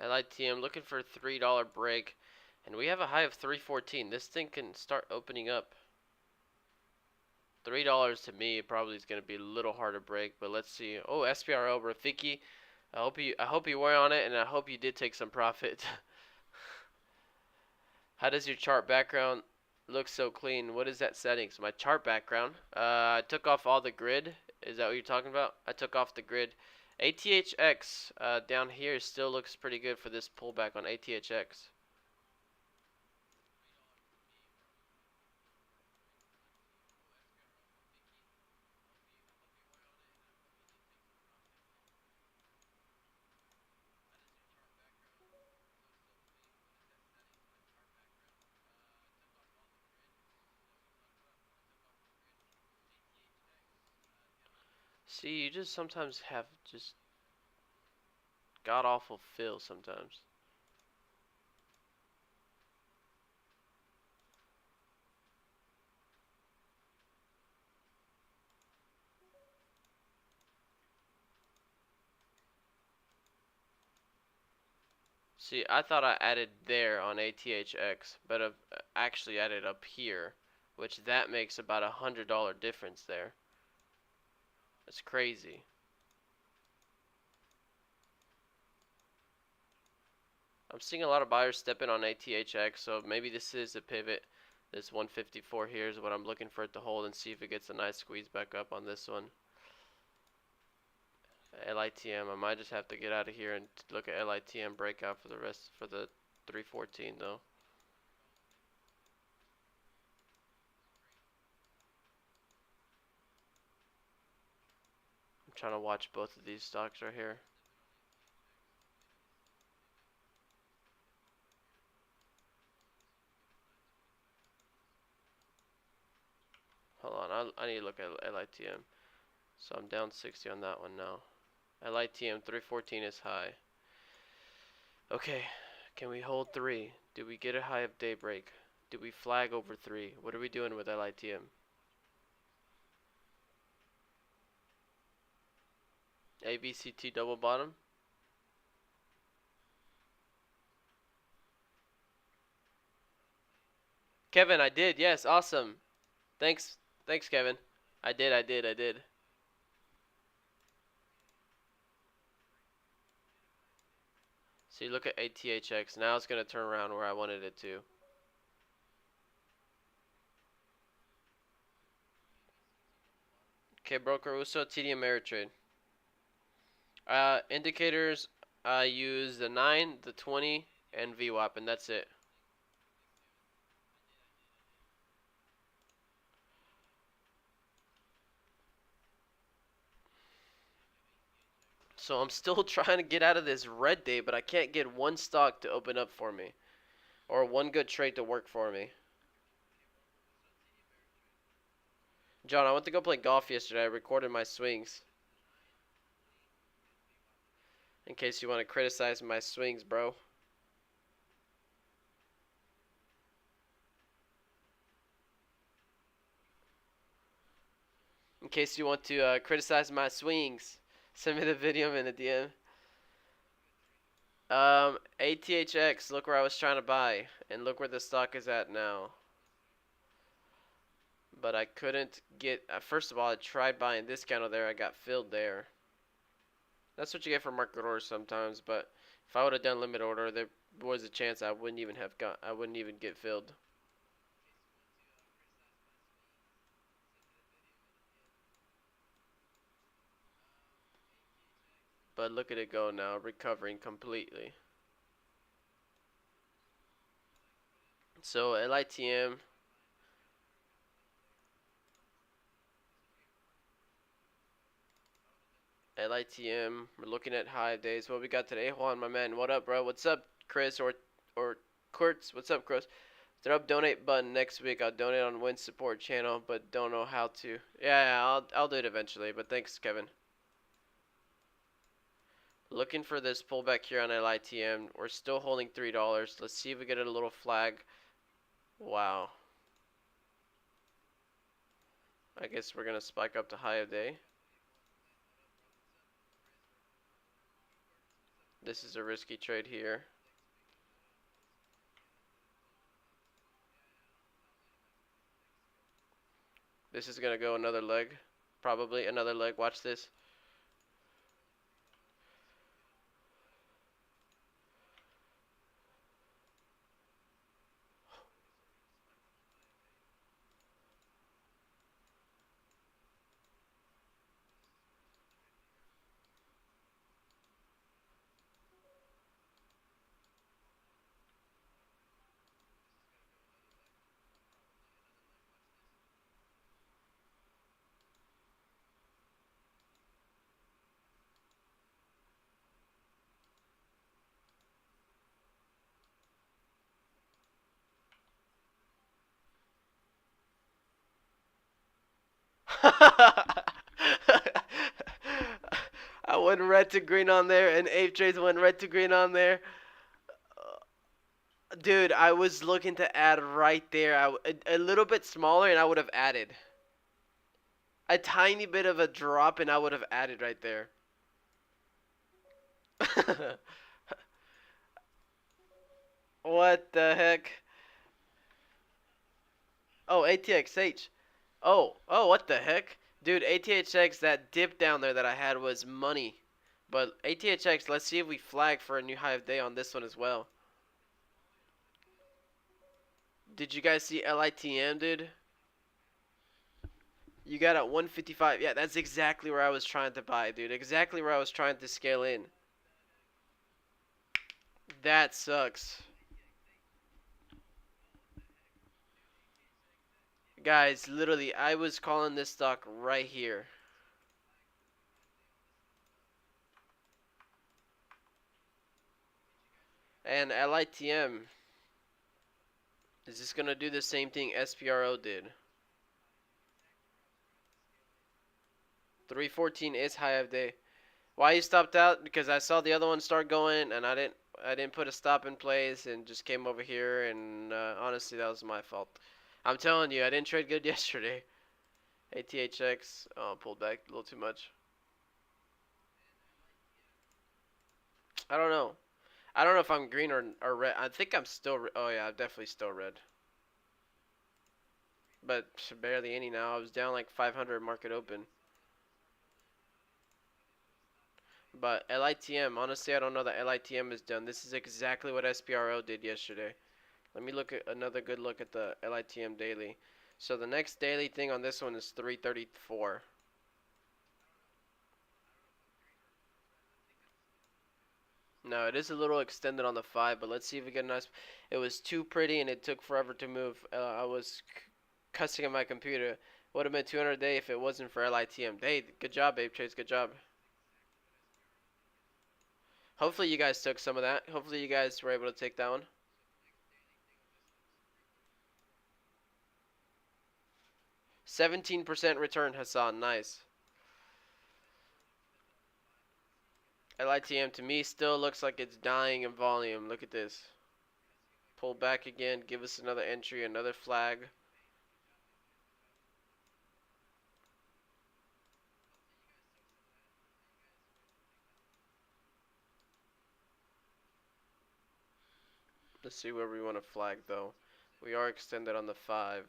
LITM looking for a $3 break. And we have a high of 314. This thing can start opening up. $3 to me probably is going to be a little hard to break, but let's see. Oh, SPRO, Rafiki. I hope you were on it, and I hope you did take some profit. How does your chart background look so clean? What is that settings? My chart background. I took off all the grid. Is that what you're talking about? I took off the grid. ATHX down here still looks pretty good for this pullback on ATHX. See, you just sometimes have just god awful feel sometimes. See, I thought I added there on ATHX, but I've actually added up here, which that makes about $100 difference there. That's crazy. I'm seeing a lot of buyers step in on ATHX, so maybe this is a pivot. This 154 here is what I'm looking for it to hold and see if it gets a nice squeeze back up on this one. LITM. I might just have to get out of here and look at LITM breakout for the rest for the 314 though. I'm trying to watch both of these stocks right here. Hold on, I need to look at LITM. So I'm down 60 on that one now. LITM 314 is high. Okay, can we hold 3? Did we get a high of daybreak? Did we flag over 3? What are we doing with LITM? ABCT double bottom? Kevin, I did. Yes, awesome. Thanks. Thanks, Kevin. I did. So you look at ATHX. Now it's going to turn around where I wanted it to. Okay, Broker Uso, TD Ameritrade. Indicators, I use the 9, the 20, and VWAP, and that's it. So I'm still trying to get out of this red day, but I can't get one stock to open up for me. Or one good trade to work for me. John, I went to go play golf yesterday. I recorded my swings. In case you want to criticize my swings, bro. In case you want to criticize my swings, send me the video in the DM. ATHX, look where I was trying to buy, and look where the stock is at now. But I couldn't get. First of all, I tried buying this candle there. I got filled there. That's what you get for market orders sometimes. But if I would have done limit order, there was a chance I wouldn't even have got. I wouldn't even get filled. But look at it go now, recovering completely. So LITM. LITM. We're looking at high days. What we got today? Juan, my man. What up, bro? What's up, Chris or Kurtz? What's up, Chris? Throw up donate button next week. I'll donate on Win support channel, but don't know how to. Yeah, I'll do it eventually. But thanks, Kevin. Looking for this pullback here on LITM. We're still holding $3. Let's see if we get a little flag. Wow. I guess we're gonna spike up to high of day. This is a risky trade here. This is gonna go another leg. Probably another leg. Watch this. I went red to green on there, and Ape Trades went red to green on there. Dude, I was looking to add right there. A little bit smaller, and I would have added. A tiny bit of a drop, and I would have added right there. What the heck? Oh, ATXH. Oh, what the heck? Dude, ATHX, that dip down there that I had was money. But ATHX, let's see if we flag for a new high of day on this one as well. Did you guys see LITM, dude? You got at 155. Yeah, that's exactly where I was trying to buy, dude. Exactly where I was trying to scale in. That sucks. Guys, literally, I was calling this stock right here. And LITM is just going to do the same thing SPRO did. 314 is high of day. Why you stopped out? Because I saw the other one start going, and I didn't put a stop in place, and just came over here. And honestly, that was my fault. I'm telling you, I didn't trade good yesterday. ATHX pulled back a little too much. I don't know. I don't know if I'm green or red. I think I'm still. Oh yeah, I'm definitely still red. But barely any now. I was down like 500 market open. But LITM, honestly, I don't know that LITM is done. This is exactly what SPRO did yesterday. Let me look at another good look at the LITM daily. So the next daily thing on this one is 334. No, it is a little extended on the 5, but let's see if we get a nice. It was too pretty and it took forever to move. I was cussing at my computer. Would have been 200 a day if it wasn't for LITM. Hey, good job, Ape Chase. Good job. Hopefully you guys took some of that. Hopefully you guys were able to take that one. 17% return, Hassan. Nice. LITM to me still looks like it's dying in volume. Look at this. Pull back again. Give us another entry, another flag. Let's see where we want to flag though. We are extended on the 5.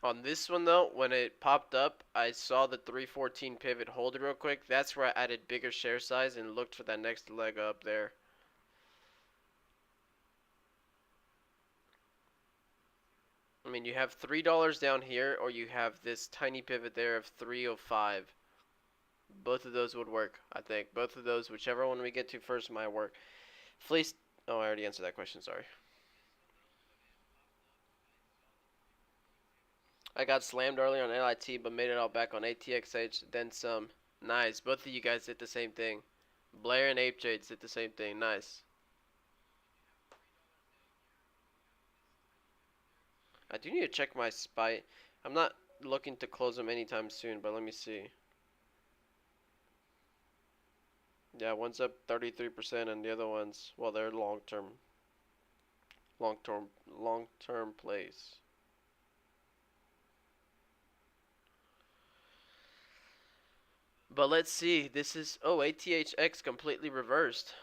On this one though, when it popped up, I saw the 314 pivot hold it real quick. That's where I added bigger share size and looked for that next leg up there. I mean, you have $3 down here, or you have this tiny pivot there of 305. Both of those would work, I think. Both of those, whichever one we get to first, might work. Fleece. Oh, I already answered that question. Sorry. I got slammed earlier on LIT, but made it all back on ATXH, then some. Nice. Both of you guys did the same thing. Blair and Ape Jades did the same thing. Nice. I do need to check my SPY. I'm not looking to close them anytime soon, but let me see. Yeah, one's up 33% and the other one's, well, they're long-term plays. But let's see. This is, oh, ATHX completely reversed.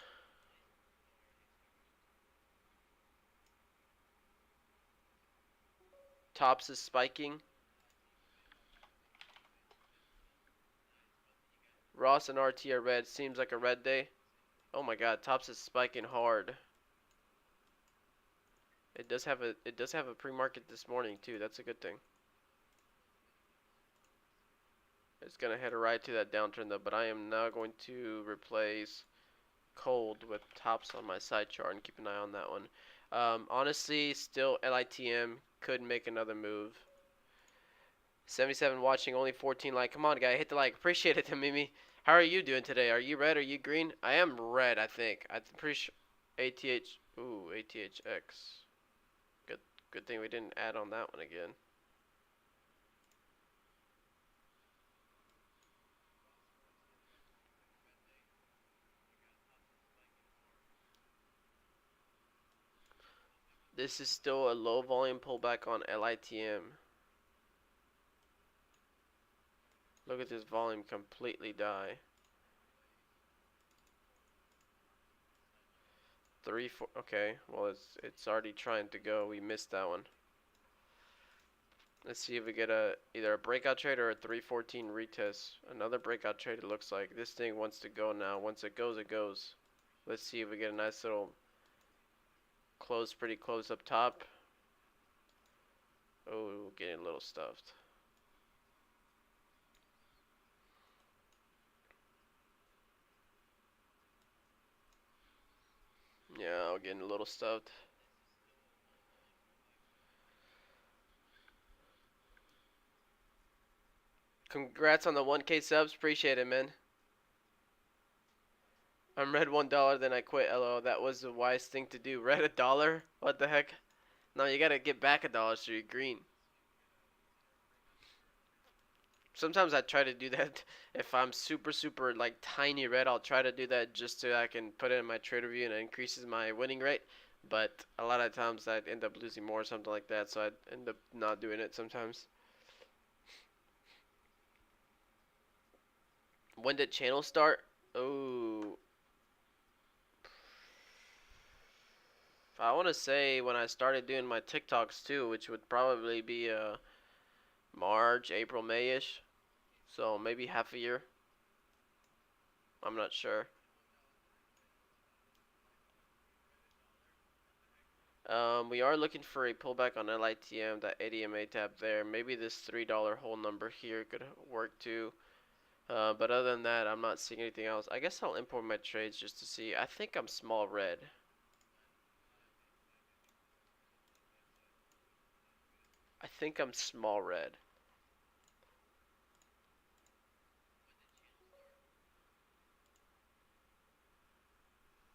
Tops is spiking. Ross and RT are red. Seems like a red day. Oh my god, Tops is spiking hard. It does have a pre-market this morning too. That's a good thing. It's gonna head right to that downturn though, but I am now going to replace cold with Tops on my side chart and keep an eye on that one. Honestly, still LITM could make another move. 77 watching, only 14 like. Come on, guy, hit the like. Appreciate it, Mimi. How are you doing today? Are you red? Are you green? I am red, I think. I'm pretty sure. ATH. Ooh, ATHX. Good thing we didn't add on that one again. This is still a low volume pullback on LITM. Look at this volume completely die. 3, 4. Okay, well it's already trying to go. We missed that one. Let's see if we get either a breakout trade or a 314 retest. Another breakout trade. It looks like this thing wants to go now. Once it goes, it goes. Let's see if we get a nice little close, pretty close up top. Oh, getting a little stuffed. Yeah, we're getting a little stuffed. Congrats on the 1K subs. Appreciate it, man. I'm red $1, then I quit. LO. That was the wise thing to do. Red $1? What the heck? No, you gotta get back $1 so you're green. Sometimes I try to do that. If I'm super like tiny red, I'll try to do that just so I can put it in my trader view and it increases my winning rate. But a lot of times I'd end up losing more or something like that, so I'd end up not doing it sometimes. When did channel start? Oh, I want to say when I started doing my TikToks too, which would probably be March, April, Mayish. So maybe half a year. I'm not sure. We are looking for a pullback on LITM, that ADMA tab there. Maybe this $3 whole number here could work too. But other than that, I'm not seeing anything else. I guess I'll import my trades just to see. I think I'm small red. I think I'm small red.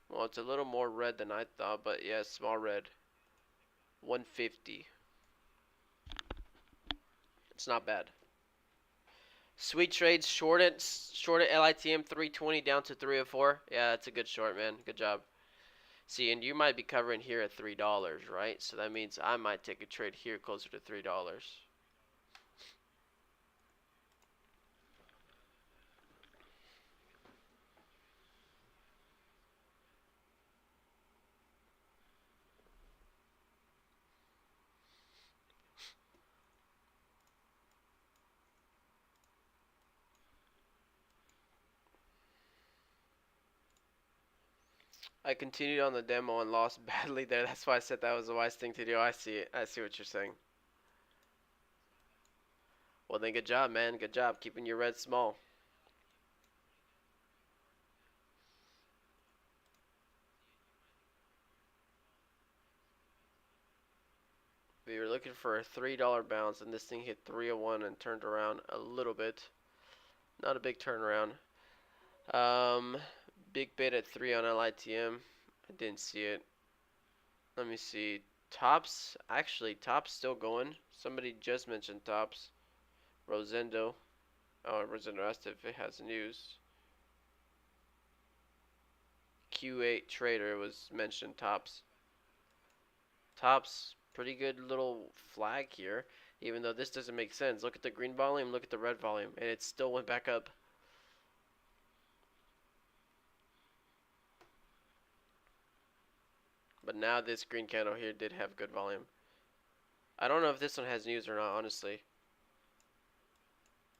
Well, it's a little more red than I thought, but yeah, small red. 150. It's not bad. Sweet trades short at LITM 320 down to 304. Yeah, that's a good short, man. Good job. See, and you might be covering here at $3, right? So that means I might take a trade here closer to $3. I continued on the demo and lost badly there. That's why I said that was the wise thing to do. I see it. I see what you're saying. Well, then good job, man. Good job keeping your red small. We were looking for a $3 bounce, and this thing hit 301 and turned around a little bit. Not a big turnaround. Um, big bid at 3 on LITM. I didn't see it. Let me see. Tops. Actually, Tops still going. Somebody just mentioned Tops. Rosendo. Oh, Rosendo asked if it has news. Q8 Trader was mentioned Tops. Tops, pretty good little flag here. Even though this doesn't make sense. Look at the green volume, look at the red volume, and it still went back up. But now this green candle here did have good volume. I don't know if this one has news or not, honestly.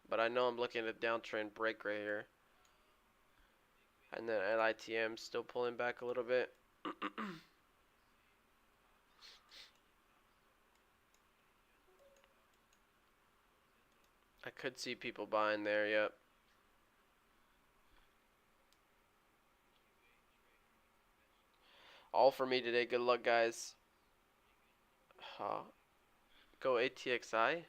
But I know I'm looking at a downtrend break right here. And then LITM still pulling back a little bit. I could see people buying there, yep. All for me today. Good luck, guys. Go ATXI.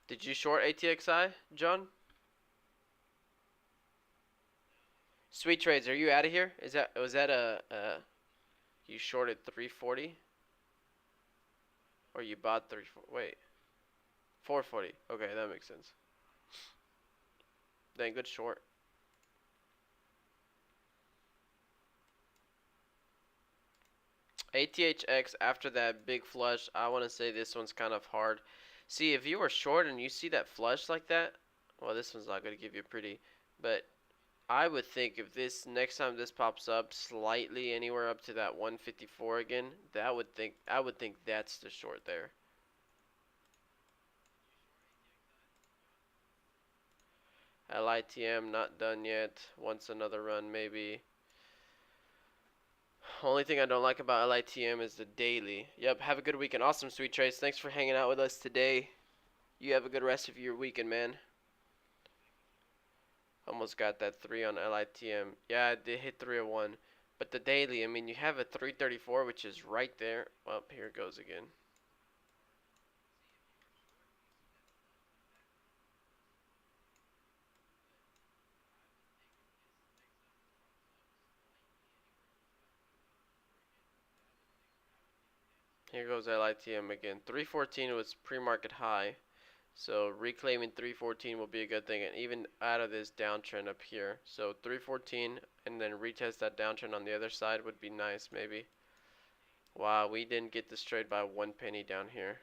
Did you short ATXI, John? Sweet trades, are you out of here? Was that you shorted 340? Or you bought 340? Wait. 440. Okay, that makes sense. Then good short. ATHX after that big flush, I want to say this one's kind of hard. See, if you were short and you see that flush like that, well, this one's not going to give you pretty, but I would think if this next time this pops up slightly anywhere up to that 154 again, I would think that's the short there. LITM not done yet. Wants another run maybe. Only thing I don't like about LITM is the daily. Yep, have a good weekend. Awesome, Sweet Trace. Thanks for hanging out with us today. You have a good rest of your weekend, man. Almost got that 3 on LITM. Yeah, I did hit 301. But the daily, I mean, you have a 334, which is right there. Well, here it goes again. Here goes LITM again. 314 was pre-market high. So reclaiming 314 will be a good thing, and even out of this downtrend up here. So 314 and then retest that downtrend on the other side would be nice maybe. Wow, we didn't get this trade by 1 penny down here.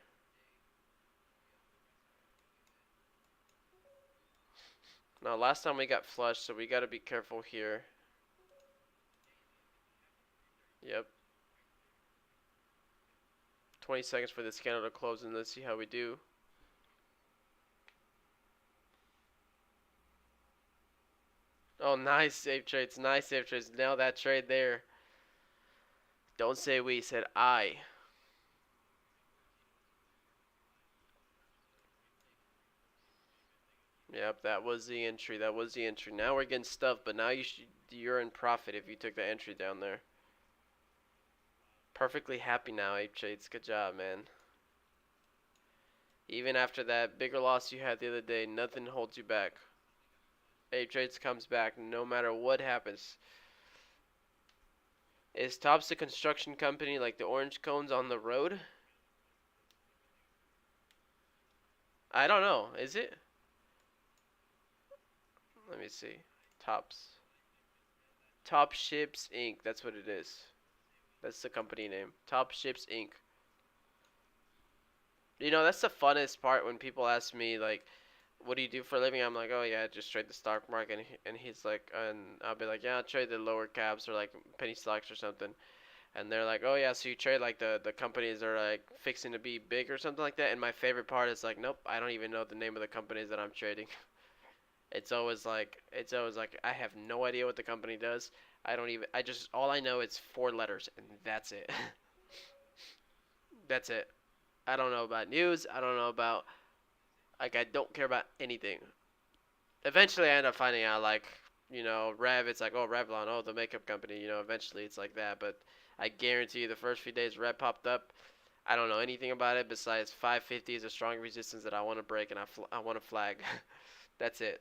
Now last time we got flushed, so we got to be careful here. Yep. 20 seconds for this candle to close, and let's see how we do. Oh, nice safe trades. Nice safe trades. Now that trade there. Don't say we, said I. Yep, that was the entry. That was the entry. Now we're getting stuffed, but now you're in profit if you took the entry down there. Perfectly happy now, Ape Trades. Good job, man. Even after that bigger loss you had the other day, nothing holds you back. Ape Trades comes back no matter what happens. Is Tops the construction company like the orange cones on the road? I don't know. Is it? Let me see. Tops. Top Ships Inc. That's what it is. That's the company name. Top Ships Inc. You know, that's the funnest part when people ask me, like, what do you do for a living? I'm like, oh, yeah, I just trade the stock market. And he's like, and I'll be like, yeah, I trade the lower caps or, like, penny stocks or something. And they're like, oh, yeah, so you trade, like, the companies that are, like, fixing to be big or something like that. And my favorite part is, like, nope, I don't even know the name of the companies that I'm trading. It's always like I have no idea what the company does. All I know is 4 letters and that's it. That's it. I don't know about news. I don't know about, like, I don't care about anything. Eventually I end up finding out, like, Rev, it's like, oh, Revlon, oh, the makeup company, eventually it's like that, but I guarantee you the first few days Rev popped up, I don't know anything about it besides 550 is a strong resistance that I want to break and I want to flag. That's it.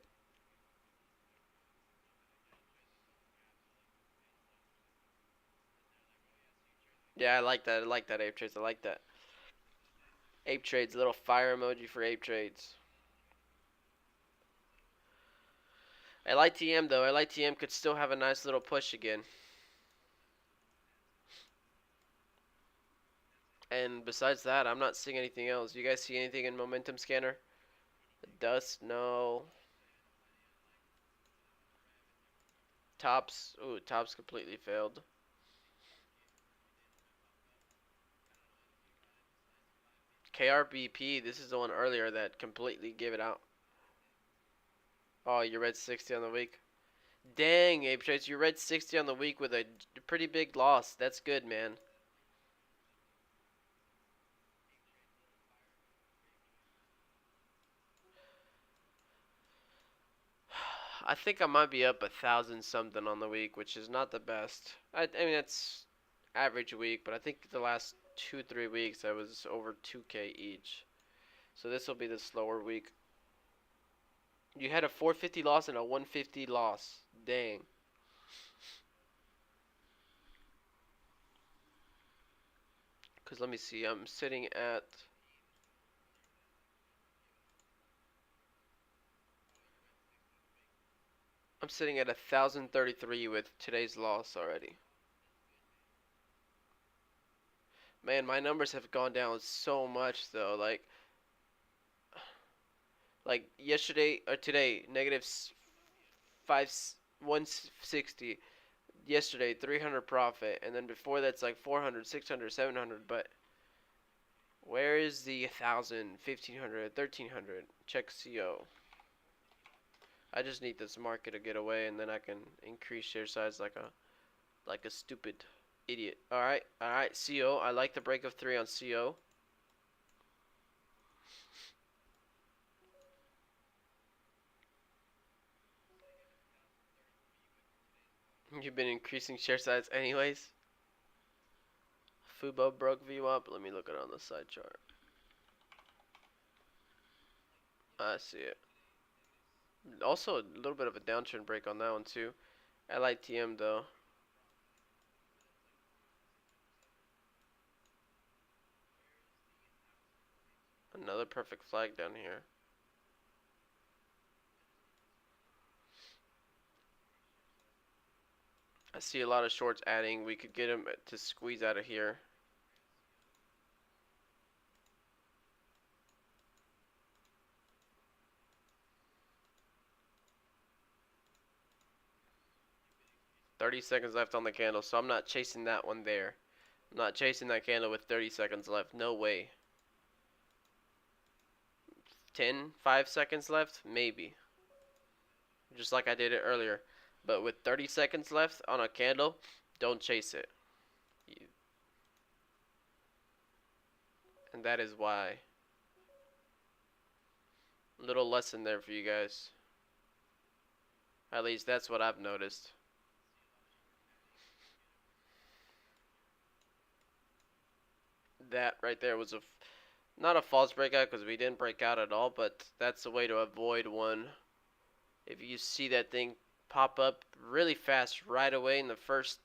Yeah, I like that. I like that, Ape Trades. I like that. Ape Trades, a little fire emoji for Ape Trades. LITM though, LITM could still have a nice little push again. And besides that, I'm not seeing anything else. You guys see anything in Momentum Scanner? Dust? No. Tops? Ooh, Tops completely failed. KRBP, this is the one earlier that completely gave it out. Oh, you read 60 on the week? Dang, Ape Trades, you read 60 on the week with a pretty big loss. That's good, man. I think I might be up 1,000 something on the week, which is not the best. I mean, it's average week, but I think the last 2-3 weeks I was over 2K each. So this will be the slower week. You had a 450 loss and a 150 loss. Dang. Cause let me see, I'm sitting at 1,033 with today's loss already. Man, my numbers have gone down so much though. Like yesterday or today, negative five 160. Yesterday 300 profit, and then before that's like 400, 600, 700. But where is the 1,000, 1,500, 1,300? Check CO. I just need this market to get away, and then I can increase share size like a stupid idiot. All right, all right. CO. I like the break of 3 on CO. You've been increasing share size anyways. Fubo broke view up. Let me look it on the side chart. I see it. Also, a little bit of a downtrend break on that one too. LITM though. Another perfect flag down here. I see a lot of shorts adding. We could get him to squeeze out of here. $30 left on the candle, so I'm not chasing that one there. I'm not chasing that candle with 30 seconds left. No way. 5 seconds left? Maybe. Just like I did it earlier. But with 30 seconds left on a candle, don't chase it. And that is why. Little lesson there for you guys. At least that's what I've noticed. That right there was not a false breakout because we didn't break out at all, but that's a way to avoid one. If you see that thing pop up really fast right away in the first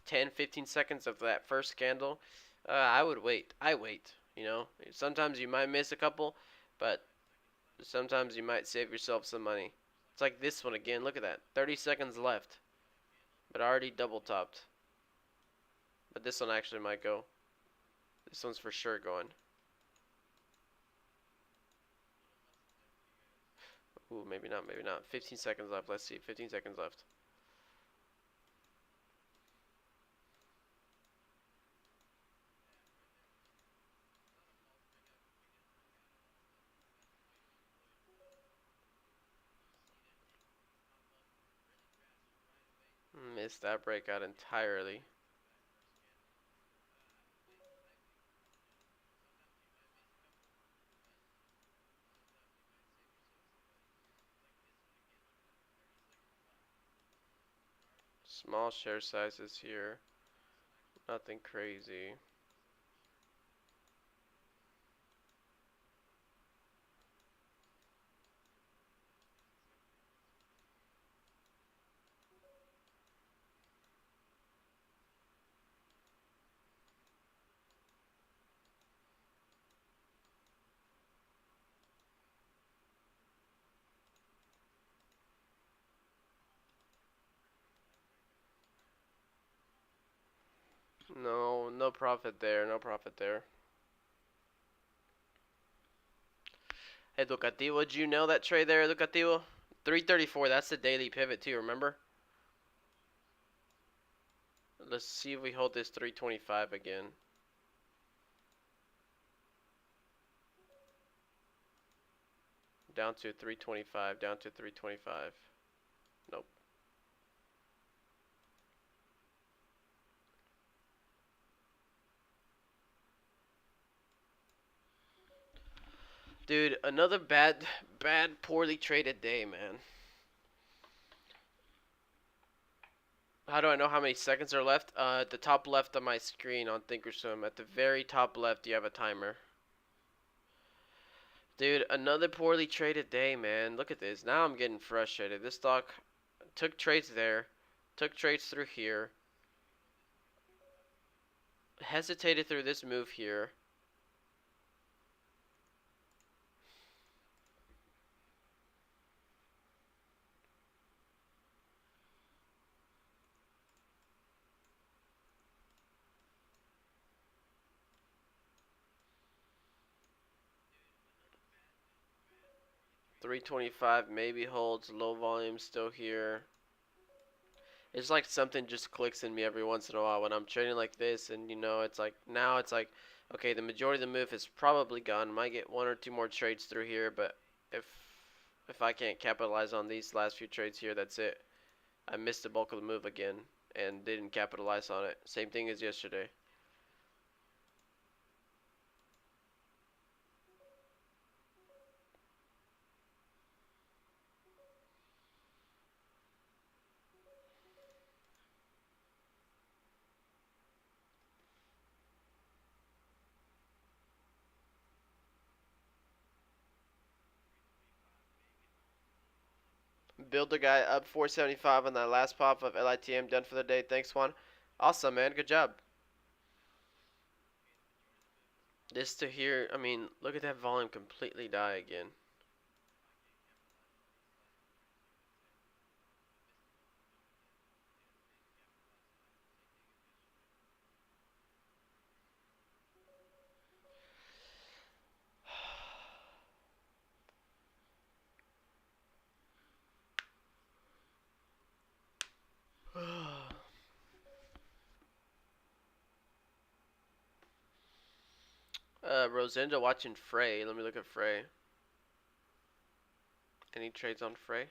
10-15 seconds of that first candle, I would wait. I wait. You know, sometimes you might miss a couple, but sometimes you might save yourself some money. It's like this one again. Look at that. 30 seconds left, but already double topped. But this one actually might go. This one's for sure going. Ooh, maybe not, maybe not. 15 seconds left. Let's see. 15 seconds left. Missed that breakout entirely. Small share sizes here. Nothing crazy. No, no profit there. No profit there. Educativo, did you know that trade there, Educativo? 334, that's the daily pivot too, remember? Let's see if we hold this 325 again. Down to 325, down to 325. Nope. Dude, another bad, poorly traded day, man. How do I know how many seconds are left? At the top left of my screen on Thinkorswim, at the very top left, you have a timer. Dude, another poorly traded day, man. Look at this. Now I'm getting frustrated. This stock took trades there, took trades through here, hesitated through this move here. $325 maybe holds, low volume still here. It's like something just clicks in me every once in a while when I'm trading like this, and you know, it's like now it's like, okay, the majority of the move is probably gone. Might get one or two more trades through here, but if If I can't capitalize on these last few trades here, that's it. I missed the bulk of the move again and didn't capitalize on it. Same thing as yesterday. Builder guy up 475 on that last pop of LITM, done for the day. Thanks, Juan. Awesome, man. Good job. This to here, I mean, look at that volume completely die again. Rosenda watching Frey. Let me look at Frey. Any trades on Frey?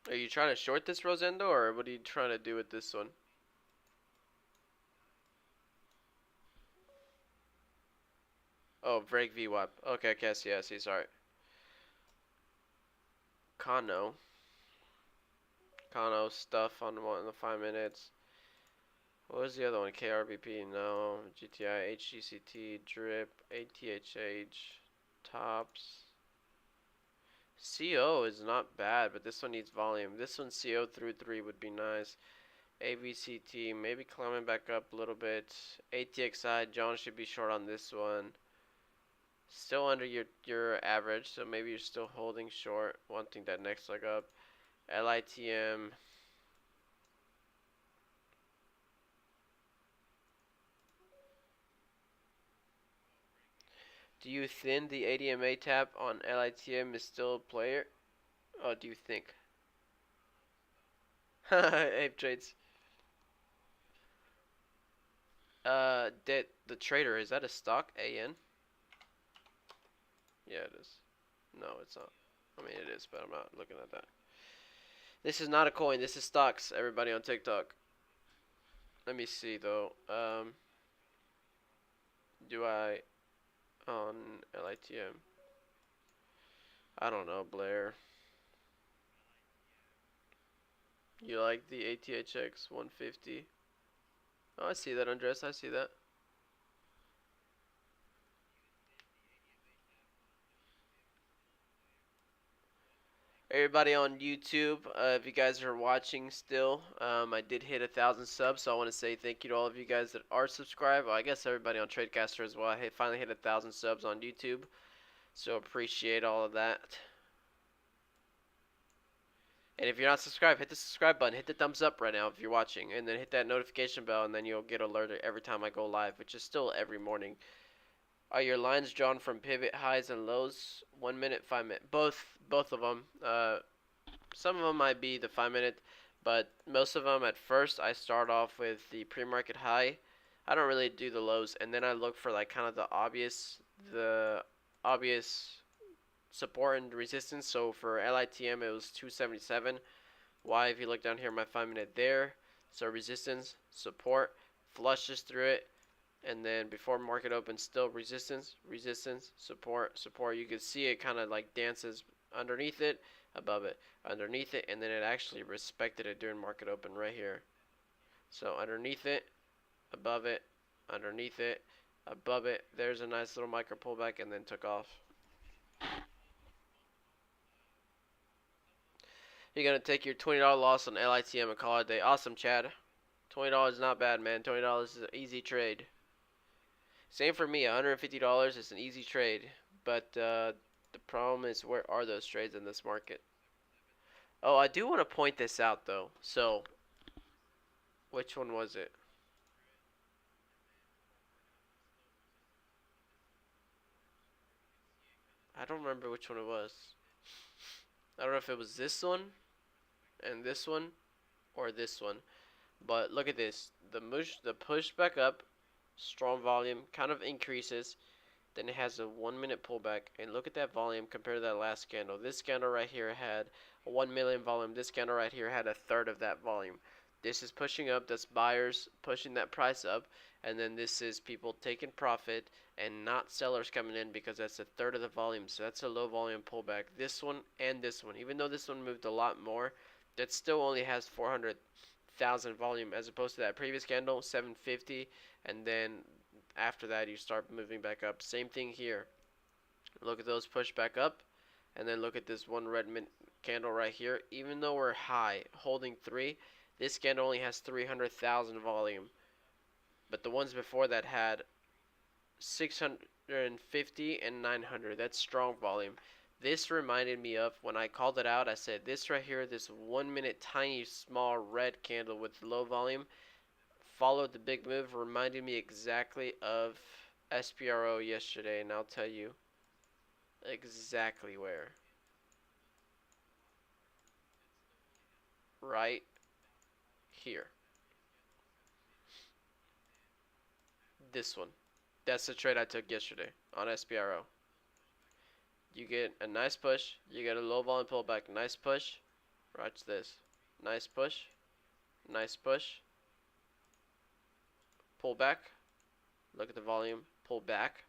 Are you trying to short this Rosendo, or what are you trying to do with this one? Oh, Vreg VWAP. Okay, okay, I see, sorry. Kano. Kano stuff on one in the 5 minutes. What was the other one? KRBP, no. GTI, HGCT, Drip, ATHH, Tops. CO is not bad, but this one needs volume. This one CO through 3 would be nice. AVCT, maybe climbing back up a little bit. ATXI, John should be short on this one. Still under your average, so maybe you're still holding short, wanting that next leg up. LITM. Do you thin the ADMA tap on LITM is still a player? Oh, do you think? Ape trades. The trader, is that a stock? AN? Yeah, it is. No, it's not. I mean, it is, but I'm not looking at that. This is not a coin. This is stocks, everybody on TikTok. Let me see, though. Do I on LITM? I don't know, Blair. You like the ATHX 150? Oh, I see that, Andres. I see that. Everybody on YouTube, if you guys are watching still, I did hit 1,000 subs, so I want to say thank you to all of you guys that are subscribed. Well, I guess everybody on Tradecaster as well. I finally hit 1,000 subs on YouTube, so appreciate all of that. And if you're not subscribed, hit the subscribe button, hit the thumbs up right now if you're watching, and then hit that notification bell, and then you'll get alerted every time I go live, which is still every morning. Are your lines drawn from pivot highs and lows? 1 minute, 5 minute, both of them. Some of them might be the 5 minute, but most of them at first I start off with the pre-market high. I don't really do the lows, and then I look for like kind of the obvious support and resistance. So for LITM it was 277. Why? If you look down here, my 5 minute there. So resistance, support, flushes through it, and then before market open, still resistance, resistance, support, support. You can see it kind of like dances underneath it, above it, underneath it, and then it actually respected it during market open right here. So underneath it, above it, underneath it, above it. There's a nice little micro pullback and then took off. You're gonna take your $20 loss on LITM and call it a day. Awesome, Chad. $20 is not bad, man. $20 is an easy trade. Same for me. $150 is an easy trade, but the problem is, where are those trades in this market? Oh, I do want to point this out though. So, which one was it? I don't remember which one it was. I don't know if it was this one and this one or this one. But look at this. The push back up, strong volume, kind of increases, then it has a 1 minute pullback, and look at that volume compared to that last candle. This candle right here had a 1 million volume. This candle right here had a third of that volume. This is pushing up, that's buyers pushing that price up, and then this is people taking profit and not sellers coming in because that's a third of the volume. So that's a low volume pullback. This one and this one, even though this one moved a lot more, that still only has 400,000 volume as opposed to that previous candle, 750, and then after that you start moving back up. Same thing here. Look at those push back up, and then look at this one red candle right here. Even though we're high, holding 3, this candle only has 300,000 volume. But the ones before that had 650 and 900. That's strong volume. This reminded me of when I called it out. I said this right here, this 1 minute tiny small red candle with low volume, followed the big move, reminded me exactly of SPRO yesterday, and I'll tell you exactly where. Right here. This one. That's the trade I took yesterday on SPRO. You get a nice push, you get a low volume pullback, nice push. Watch this. Nice push, nice push, pull back. Look at the volume, pull back,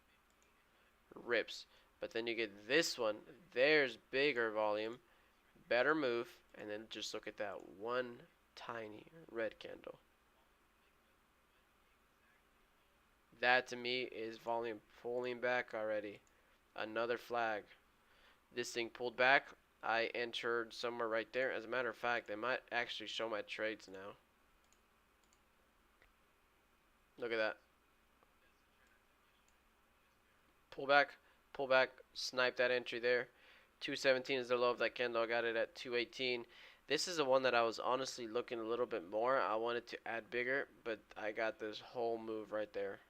rips. But then you get this one, there's bigger volume, better move, and then just look at that one tiny red candle. That to me is volume pulling back already. Another flag. This thing pulled back. I entered somewhere right there. As a matter of fact, they might actually show my trades now. Look at that. Pull back, snipe that entry there. 217 is the low of that candle. I got it at 218. This is the one that I was honestly looking a little bit more. I wanted to add bigger, but I got this whole move right there.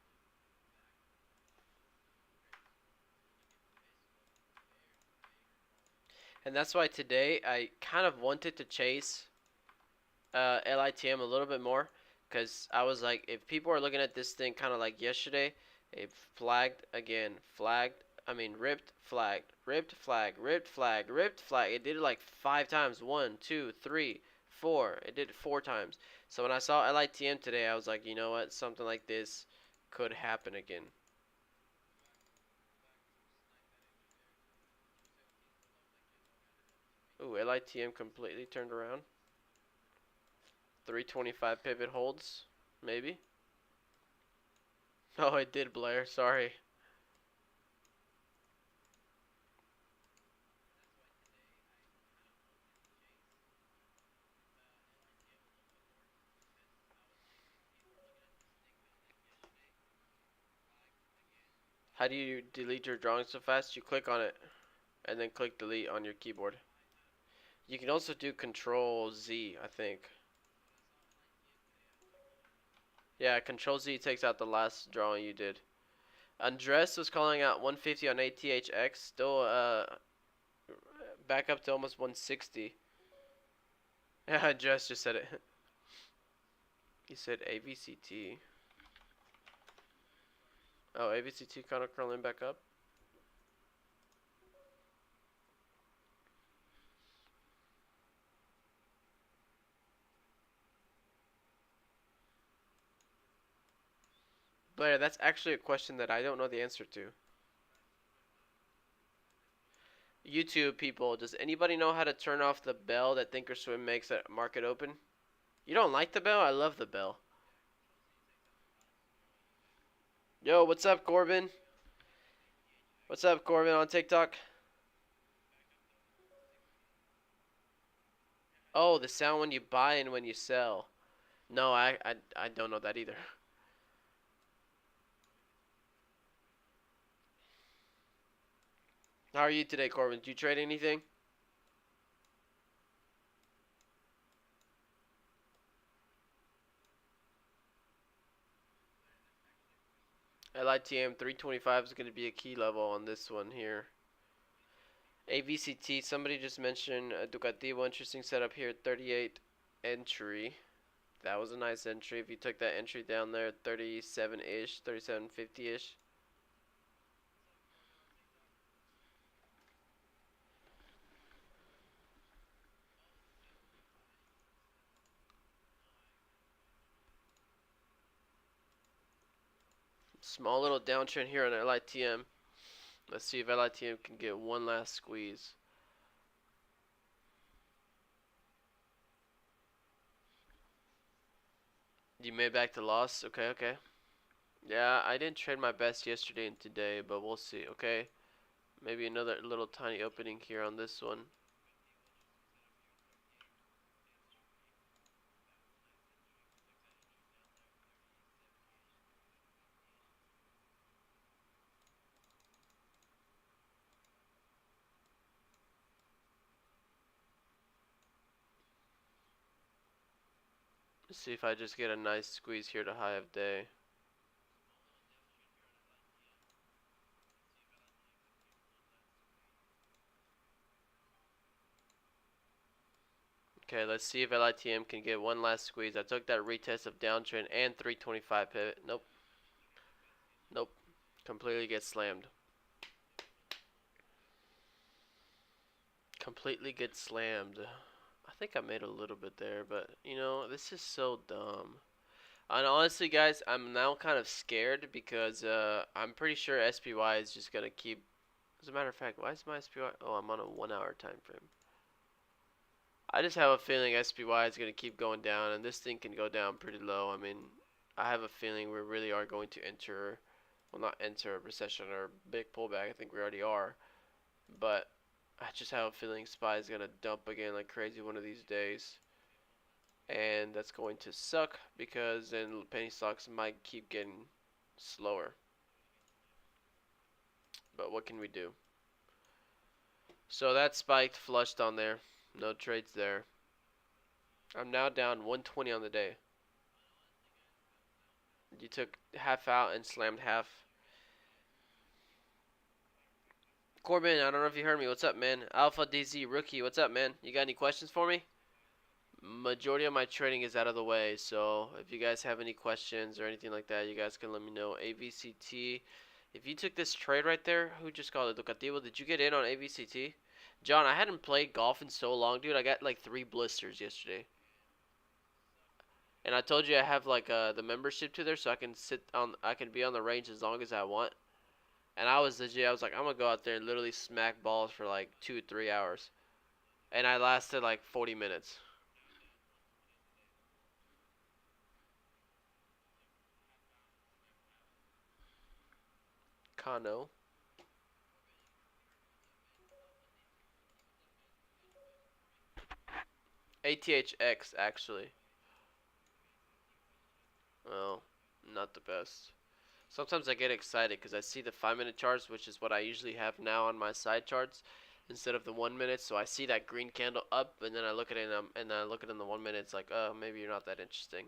And that's why today I kind of wanted to chase LITM a little bit more, because I was like, if people are looking at this thing kind of like yesterday, it flagged again, ripped, flagged, ripped, flag, ripped, flag, ripped, flag. It did it like 5 times. 1, 2, 3, 4. It did it 4 times. So when I saw LITM today, I was like, you know what? Something like this could happen again. Ooh, LITM completely turned around. 325 pivot holds, maybe. Oh, it did, Blair. Sorry. How do you delete your drawing so fast? You click on it and then click delete on your keyboard. You can also do Control Z, I think. Yeah, Control Z takes out the last drawing you did. Andres was calling out 150 on ATHX, still back up to almost 160. Yeah, Andres just said it. He said AVCT. Oh, AVCT kind of curling back up. Blair, that's actually a question that I don't know the answer to. YouTube people, does anybody know how to turn off the bell that Thinkorswim makes at market open? You don't like the bell? I love the bell. Yo, what's up, Corbin? What's up, Corbin, on TikTok? Oh, the sound when you buy and when you sell. No, I don't know that either. How are you today, Corbin? Did you trade anything? LITM 325 is going to be a key level on this one here. AVCT, somebody just mentioned Ducativo, interesting setup here, 38 entry. That was a nice entry. If you took that entry down there, 37-ish, 37.50-ish. Small little downtrend here on LITM. Let's see if LITM can get one last squeeze. You made back the loss? Okay, okay. Yeah, I didn't trade my best yesterday and today, but we'll see, okay? Maybe another little tiny opening here on this one. Let's see if I just get a nice squeeze here to high of day. Okay, let's see if LITM can get one last squeeze. I took that retest of downtrend and 325 pivot. Nope. Nope. Completely gets slammed. Completely gets slammed. I think I made a little bit there, but you know, this is so dumb. And honestly, guys, I'm now kind of scared because I'm pretty sure SPY is just gonna keep. As a matter of fact, why is my SPY? Oh, I'm on a 1 hour time frame. I just have a feeling SPY is gonna keep going down, and this thing can go down pretty low. I mean, I have a feeling we really are going to enter, well, not enter a recession or a big pullback. I think we already are, but I just have a feeling SPY is gonna dump again like crazy one of these days. And that's going to suck because then penny stocks might keep getting slower. But what can we do? So that spiked, flushed on there. No trades there. I'm now down 120 on the day. You took half out and slammed half. Corbin, I don't know if you heard me. What's up, man? Alpha DZ Rookie, what's up, man? You got any questions for me? Majority of my trading is out of the way, so if you guys have any questions or anything like that, you guys can let me know. AVCT. If you took this trade right there, who just called it? Ducativo, did you get in on AVCT? John, I hadn't played golf in so long, dude. I got like 3 blisters yesterday. And I told you I have like the membership to there, so I can be on the range as long as I want. And I was legit. I was like, I'm gonna go out there and literally smack balls for like 2 3 hours, and I lasted like 40 minutes. Kano. ATHX actually. Well, not the best. Sometimes I get excited because I see the 5 minute charts, which is what I usually have now on my side charts, instead of the 1 minute. So I see that green candle up, and then I look at it, and then I look at it in the 1 minute. It's like, oh, maybe you're not that interesting.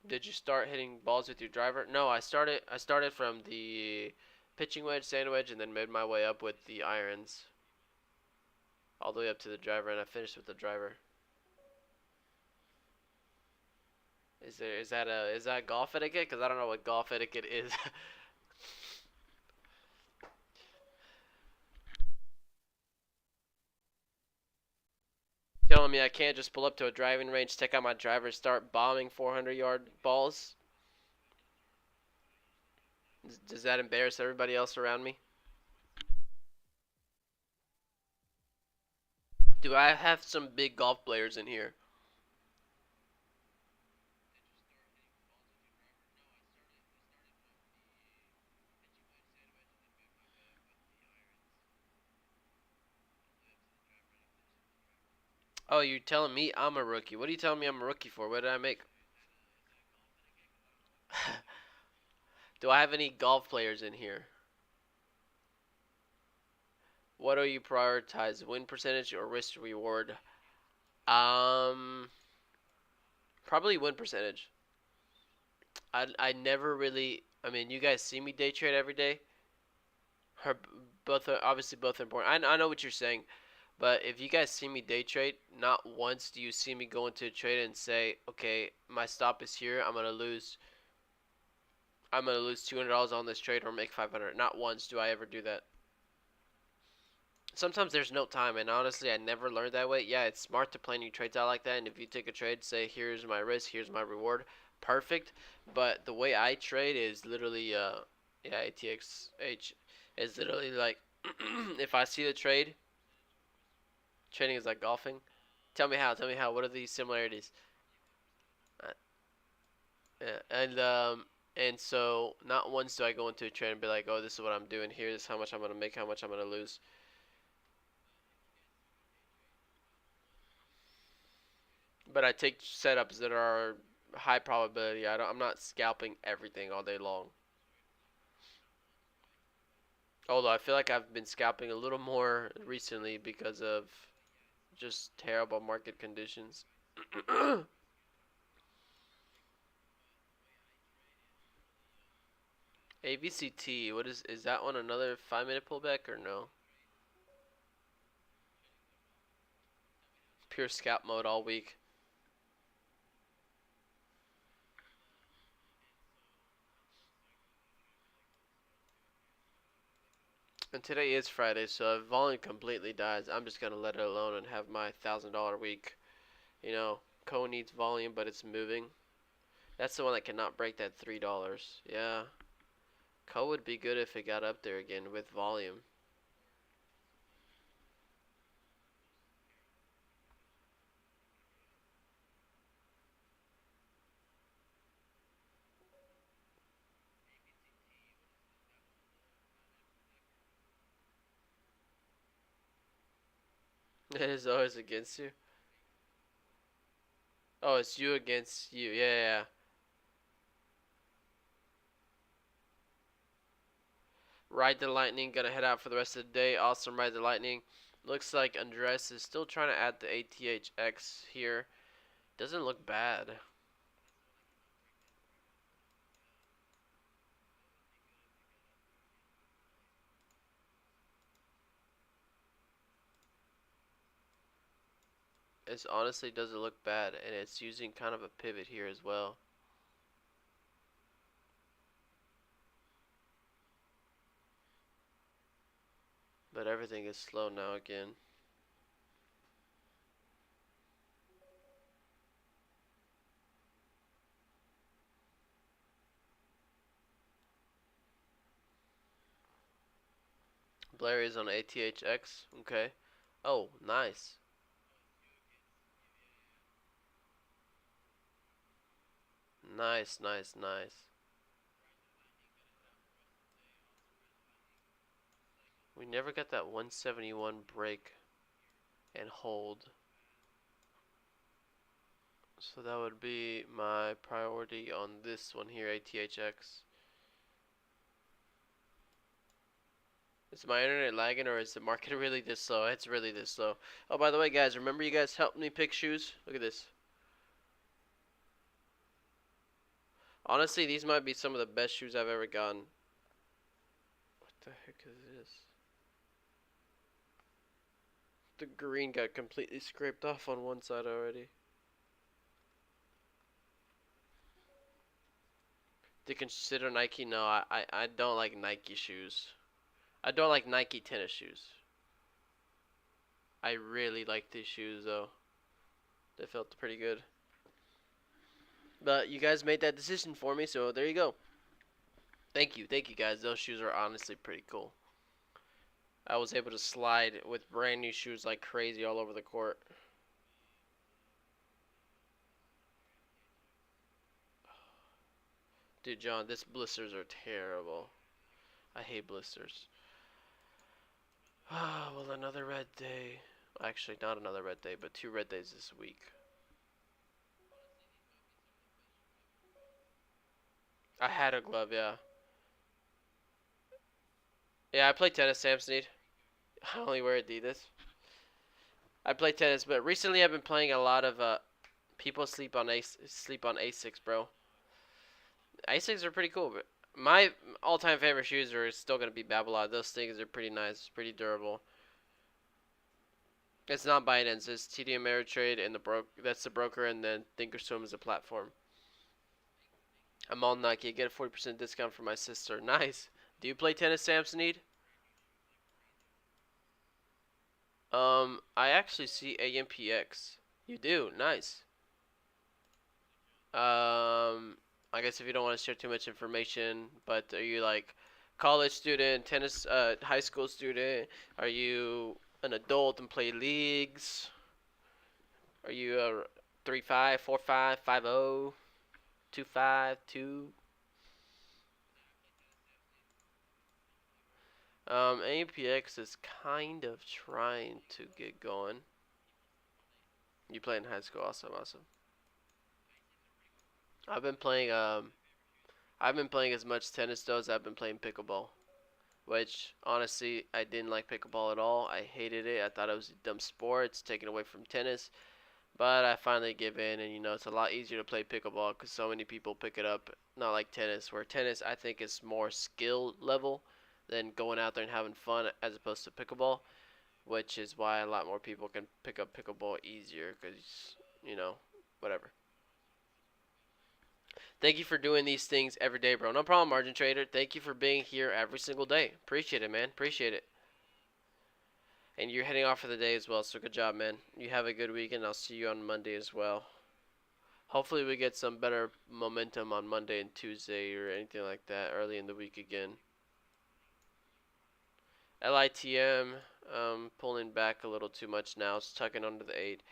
Did you start hitting balls with your driver? No, I started. I started from the pitching wedge, sand wedge, and then made my way up with the irons, all the way up to the driver, and I finished with the driver. Is that golf etiquette? Because I don't know what golf etiquette is. Telling me I can't just pull up to a driving range, take out my driver, start bombing 400-yard balls? Does that embarrass everybody else around me? Do I have some big golf players in here? Oh, you're telling me I'm a rookie. What are you telling me I'm a rookie for? What did I make? Do I have any golf players in here? What do you prioritize? Win percentage or risk reward? Um, Probably win percentage. I never really. I mean, you guys see me day trade every day. Her, both are obviously both important. I know what you're saying, But if you guys see me day trade, not once do you see me go into a trade and say, okay, my stop is here. I'm gonna lose $200 on this trade or make 500. Not once do I ever do that. Sometimes there's no time, and honestly, I never learned that way. Yeah, it's smart to plan your trades out like that, and if you take a trade, say, here's my risk, here's my reward, perfect. But the way I trade is literally, yeah, ATXH is literally like, if I see the trade, trading is like golfing. Tell me how, what are these similarities? Uh, yeah, and so not once do I go into a trade and be like, oh, this is what I'm doing here, this is how much I'm gonna make, how much I'm gonna lose. But I take setups that are high probability. I'm not scalping everything all day long. Although I feel like I've been scalping a little more recently because of just terrible market conditions. AVCT, what is that one another 5 minute pullback or no? Pure scalp mode all week. And today is Friday, so if volume completely dies, I'm just gonna let it alone and have my $1,000 week. You know, Co needs volume, but it's moving. That's the one that cannot break that $3. Yeah. Co would be good if it got up there again with volume. It is always against you. Oh, it's you against you. Yeah, yeah, yeah. Ride the Lightning. Gonna head out for the rest of the day. Awesome, Ride the Lightning. Looks like Andres is still trying to add the ATHX here. Doesn't look bad. It honestly doesn't look bad, and it's using kind of a pivot here as well. But everything is slow now again. Blair is on ATHX. Okay. Oh, nice. Nice, nice, nice. We never got that 171 break and hold. So that would be my priority on this one here, ATHX. Is my internet lagging or is the market really this slow? It's really this slow. Oh, by the way, guys, remember you guys helped me pick shoes? Look at this. Honestly, these might be some of the best shoes I've ever gotten. What the heck is this? The green got completely scraped off on one side already. Do you consider Nike? No, I don't like Nike shoes. I don't like Nike tennis shoes. I really like these shoes though. They felt pretty good. But you guys made that decision for me, so there you go. Thank you guys. Those shoes are honestly pretty cool. I was able to slide with brand new shoes like crazy all over the court. Dude, John, these blisters are terrible. I hate blisters. Ah, well, another red day. Actually, not another red day, but 2 red days this week. I had a glove, yeah. Yeah, I play tennis, Sam Snead. I only wear Adidas. I play tennis, but recently I've been playing a lot of people sleep on Asics, bro. Asics are pretty cool, but my all-time favorite shoes are still gonna be Babylon. Those things are pretty nice, pretty durable. It's not Binance. It's TD Ameritrade and that's the broker, and then Thinkorswim is a platform. I'm all Nike. Get a 40% discount for my sister. Nice. Do you play tennis, Samsonite? I actually see AMPX. You do. Nice. I guess if you don't want to share too much information, but are you like college student, tennis, high school student? Are you an adult and play leagues? Are you a 3-5, 4-5, 5-0, 2-5, 2? APX is kind of trying to get going. You play in high school, awesome, awesome. I've been playing I've been playing as much tennis though as I've been playing pickleball. Which honestly I didn't like pickleball at all. I hated it. I thought it was a dumb sport. It's taken away from tennis. But I finally give in, and it's a lot easier to play pickleball because so many people pick it up. Not like tennis, where tennis I think is more skill level than going out there and having fun as opposed to pickleball, which is why a lot more people can pick up pickleball easier because whatever. Thank you for doing these things every day, bro. No problem, margin trader. Thank you for being here every single day. Appreciate it, man. Appreciate it. And you're heading off for the day as well, so good job, man. You have a good weekend. I'll see you on Monday as well. Hopefully we get some better momentum on Monday and Tuesday or anything like that early in the week again. LITM, pulling back a little too much now. It's tucking under the 8.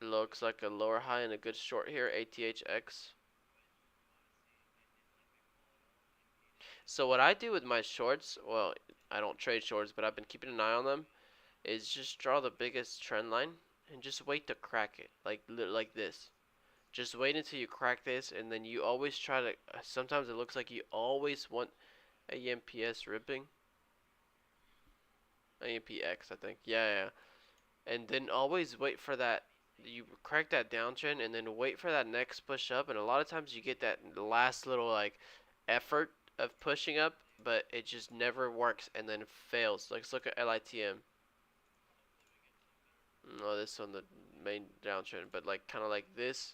Looks like a lower high and a good short here. ATHX. So what I do with my shorts, well, I don't trade shorts, but I've been keeping an eye on them, is just draw the biggest trend line and just wait to crack it, like this. Just wait until you crack this, and then you always try to. Sometimes it looks like you always want AMPS ripping. AMPX, I think. Yeah, yeah. And then always wait for that. You crack that downtrend, and then wait for that next push up. And a lot of times you get that last little effort of pushing up, but it just never works, and then fails. Let's look at LITM. No, this on the main downtrend, but kind of like this.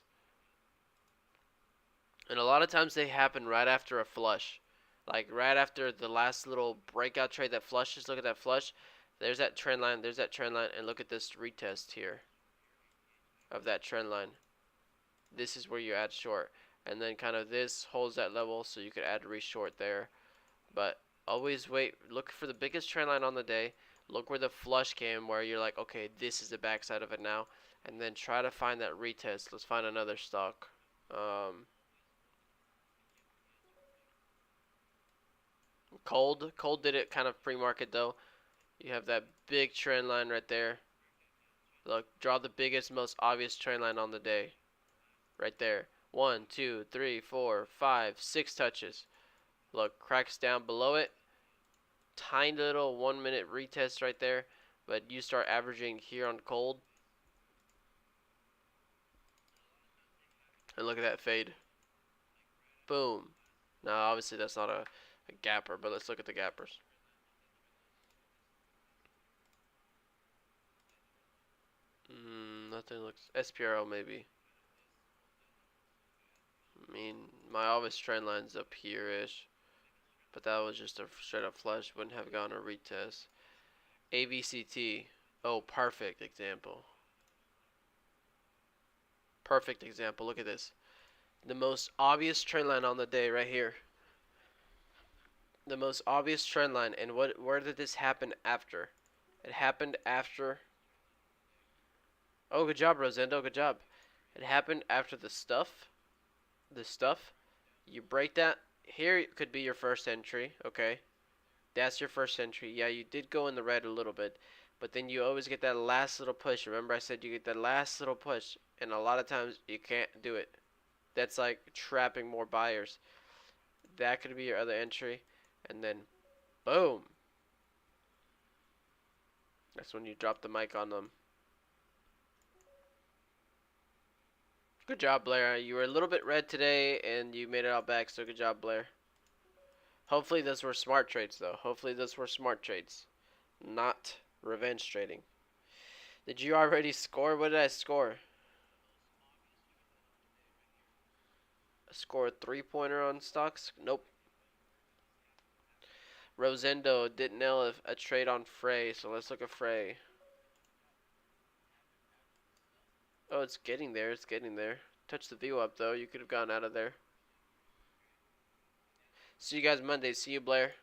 And a lot of times they happen right after a flush. Like right after the last little breakout trade that flushes. Look at that flush. There's that trend line. There's that trend line. And look at this retest here of that trend line. This is where you add short. And then kind of this holds that level, so you could add reshort there. But always wait. Look for the biggest trend line on the day. Look where the flush came, where you're like, okay, this is the backside of it now. And then try to find that retest. Let's find another stock. Cold did it kind of pre-market though. You have that big trend line right there. Look, draw the biggest, most obvious trend line on the day. Right there. 1, 2, 3, 4, 5, 6 touches. Look, cracks down below it. Tiny little 1 minute retest right there. But you start averaging here on cold. And look at that fade. Boom. Now, obviously that's not a gapper, but let's look at the gappers. Nothing looks. SPRO maybe. I mean, my obvious trend line's up here-ish. But that was just a straight up flush. Wouldn't have gone a retest. AVCT. Oh, perfect example. Perfect example. Look at this. The most obvious trend line on the day right here. The most obvious trend line. And where did this happen after? It happened after. Oh, good job, Rosendo. Good job. It happened after the stuff. The stuff. You break that. Here could be your first entry. Okay. That's your first entry. Yeah, you did go in the red a little bit. But then you always get that last little push. Remember I said you get that last little push. And a lot of times you can't do it. That's like trapping more buyers. That could be your other entry. And then, boom. That's when you drop the mic on them. Good job, Blair. You were a little bit red today, and you made it out back, so good job, Blair. Hopefully those were smart trades, though. Hopefully those were smart trades. not revenge trading. Did you already score? What did I score? I scored a 3-pointer on stocks? Nope. Rosendo didn't nail a trade on Frey, so let's look at Frey. Oh, it's getting there. It's getting there. Touch the view up, though. You could have gotten out of there. See you guys Monday. See you, Blair.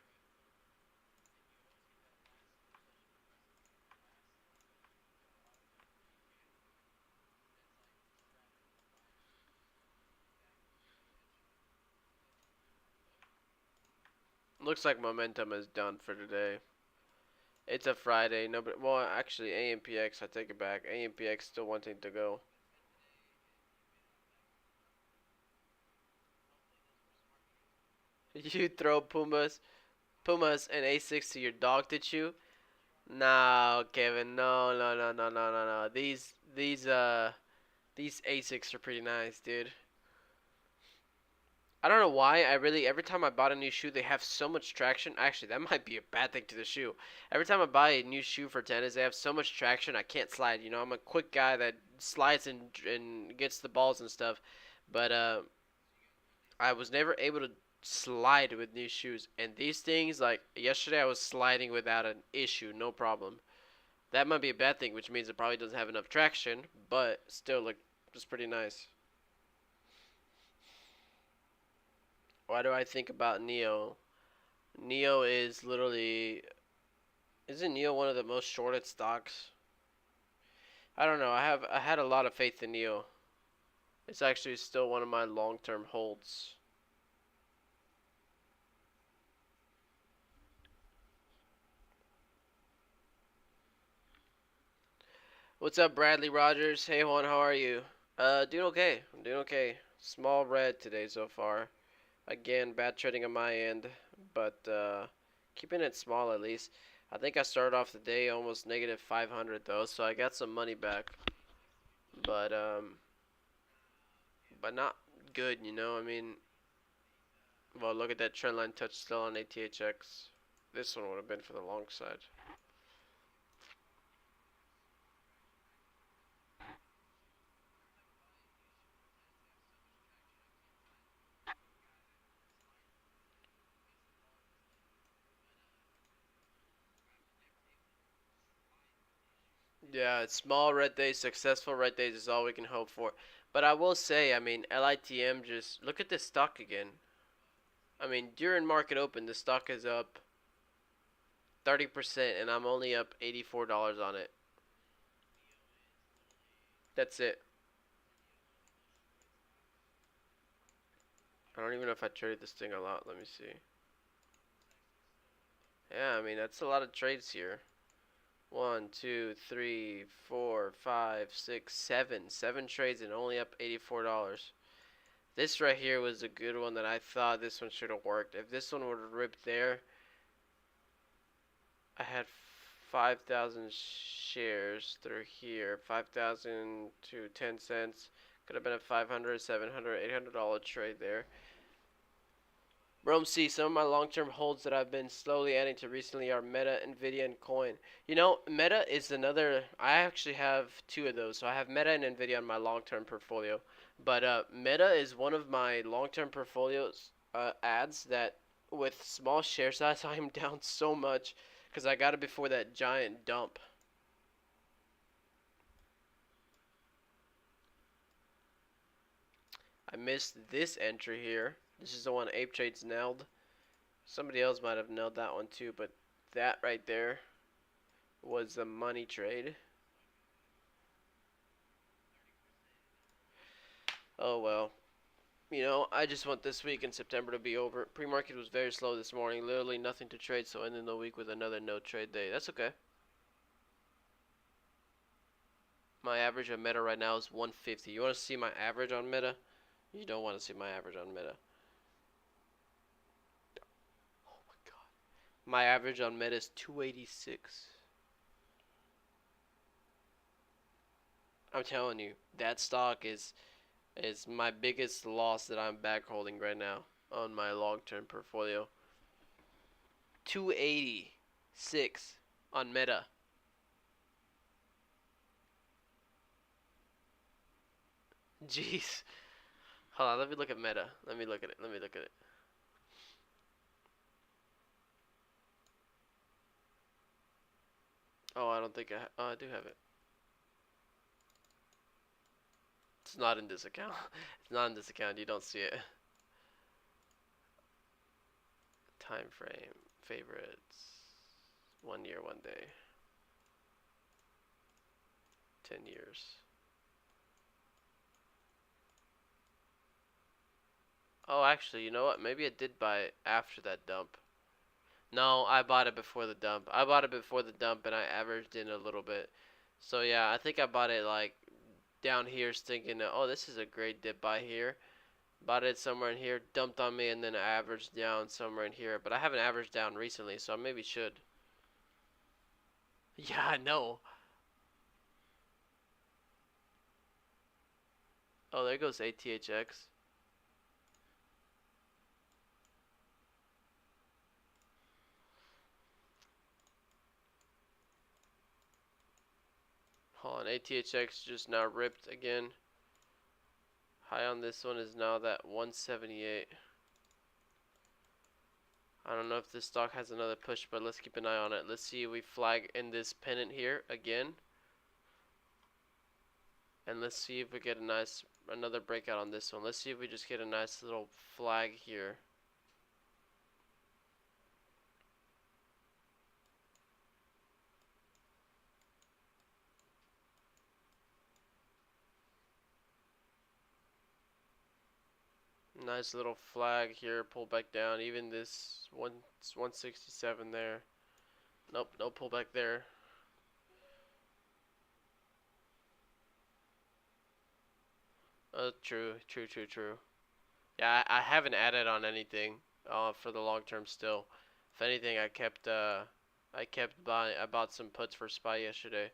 Looks like momentum is done for today. It's a Friday. Nobody. Well, actually, AMPX. I take it back. AMPX still wanting to go. You throw Pumas, and A6 to your dog to chew? No, Kevin. No, no, no, no, no, no, no. These A6 are pretty nice, dude. I don't know why. Every time I bought a new shoe, they have so much traction. Actually, that might be a bad thing to the shoe. Every time I buy a new shoe for tennis, they have so much traction. I can't slide. You know, I'm a quick guy that slides and gets the balls and stuff. But I was never able to slide with new shoes. And these things, like yesterday, I was sliding without an issue, no problem. That might be a bad thing, which means it probably doesn't have enough traction. But still, look, it's pretty nice. Why do I think about Neo? Neo is literally. Isn't Neo one of the most shorted stocks? I don't know. I had a lot of faith in Neo. It's actually still one of my long-term holds. What's up, Bradley Rogers? Hey Juan, how are you? Doing okay. I'm doing okay. Small red today so far. Again, bad trading on my end, but keeping it small at least. I think I started off the day almost negative 500 though, so I got some money back. But not good, you know. I mean, well, look at that trendline touch still on ATHX. This one would have been for the long side. Yeah, it's small red days, successful red days is all we can hope for. But I will say, I mean, LITM just look at this stock again. I mean, during market open, the stock is up 30%, and I'm only up $84 on it. That's it. I don't even know if I traded this thing a lot. Let me see. Yeah, I mean, that's a lot of trades here. 1, 2, 3, 4, 5, 6, 7. 7 trades and only up $84. This right here was a good one that I thought this one should have worked. If this one would have ripped there, I had 5,000 shares through here. 5,000 to 10 cents. Could have been a $500, $700, $800 trade there. Rome C, some of my long-term holds that I've been slowly adding to recently are Meta, Nvidia, and Coin. You know, Meta is another. I actually have two of those. So I have Meta and Nvidia on my long-term portfolio. But Meta is one of my long-term portfolios ads that, with small share size, I am down so much because I got it before that giant dump. I missed this entry here. This is the one Ape Trades nailed. Somebody else might have nailed that one too, but that right there was the money trade. Oh well. You know, I just want this week in September to be over. Pre-market was very slow this morning. Literally nothing to trade, so ending the week with another no trade day. That's okay. My average on Meta right now is 150. You want to see my average on Meta? You don't want to see my average on Meta. Oh my god. My average on Meta is 286. I'm telling you, that stock is my biggest loss that I'm back holding right now on my long-term portfolio. 286 on Meta. Jeez. Hold on, let me look at Meta. Let me look at it. Let me look at it. Oh, I don't think oh, I do have it. It's not in this account. It's not in this account. You don't see it. Time frame. Favorites. 1 year, 1 day. 10 years. Oh, actually, you know what? Maybe I did buy it after that dump. No, I bought it before the dump. I bought it before the dump and I averaged in a little bit. So yeah, I think I bought it like down here thinking, oh, this is a great dip buy here. Bought it somewhere in here, dumped on me, and then I averaged down somewhere in here. But I haven't averaged down recently, so I maybe should. Yeah, I know. Oh, there goes ATHX. Hold on, ATHX just now ripped again. High on this one is now that 178. I don't know if this stock has another push, but let's keep an eye on it. Let's see if we flag in this pennant here again. And let's see if we get another breakout on this one. Let's see if we just get a nice little flag here. Nice little flag here, pull back down. Even this 167 there. Nope, no pullback there. True, true, true, true. Yeah, I haven't added on anything for the long term still. If anything, I kept buying. I bought some puts for SPY yesterday.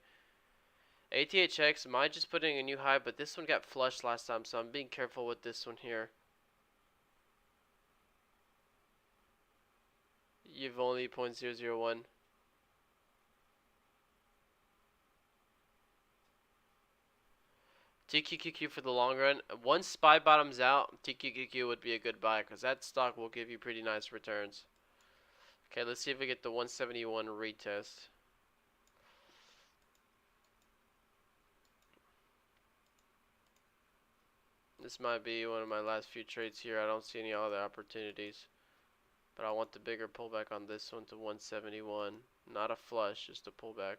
ATHX, mine just putting a new high, but this one got flushed last time, so I'm being careful with this one here. You've only 0.001. TQQQ for the long run. Once SPY bottoms out, TQQQ would be a good buy because that stock will give you pretty nice returns. Okay, let's see if we get the 171 retest. This might be one of my last few trades here. I don't see any other opportunities. But I want the bigger pullback on this one to 171. Not a flush, just a pullback.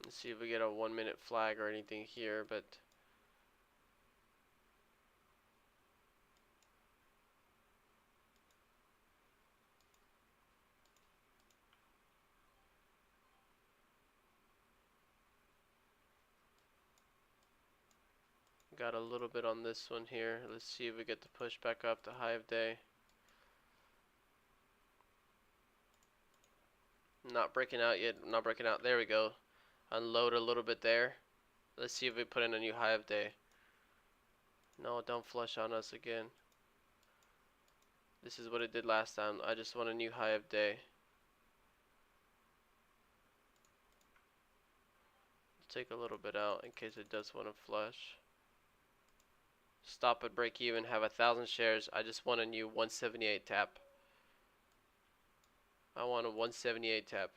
Let's see if we get a 1 minute flag or anything here, but got a little bit on this one here. Let's see if we get the push back up to high of day. Not breaking out yet. Not breaking out. There we go. Unload a little bit there. Let's see if we put in a new high of day. No, don't flush on us again. This is what it did last time. I just want a new high of day. Take a little bit out in case it does want to flush. Stop at break even, have 1,000 shares. I just want a new 178 tap. I want a 178 tap.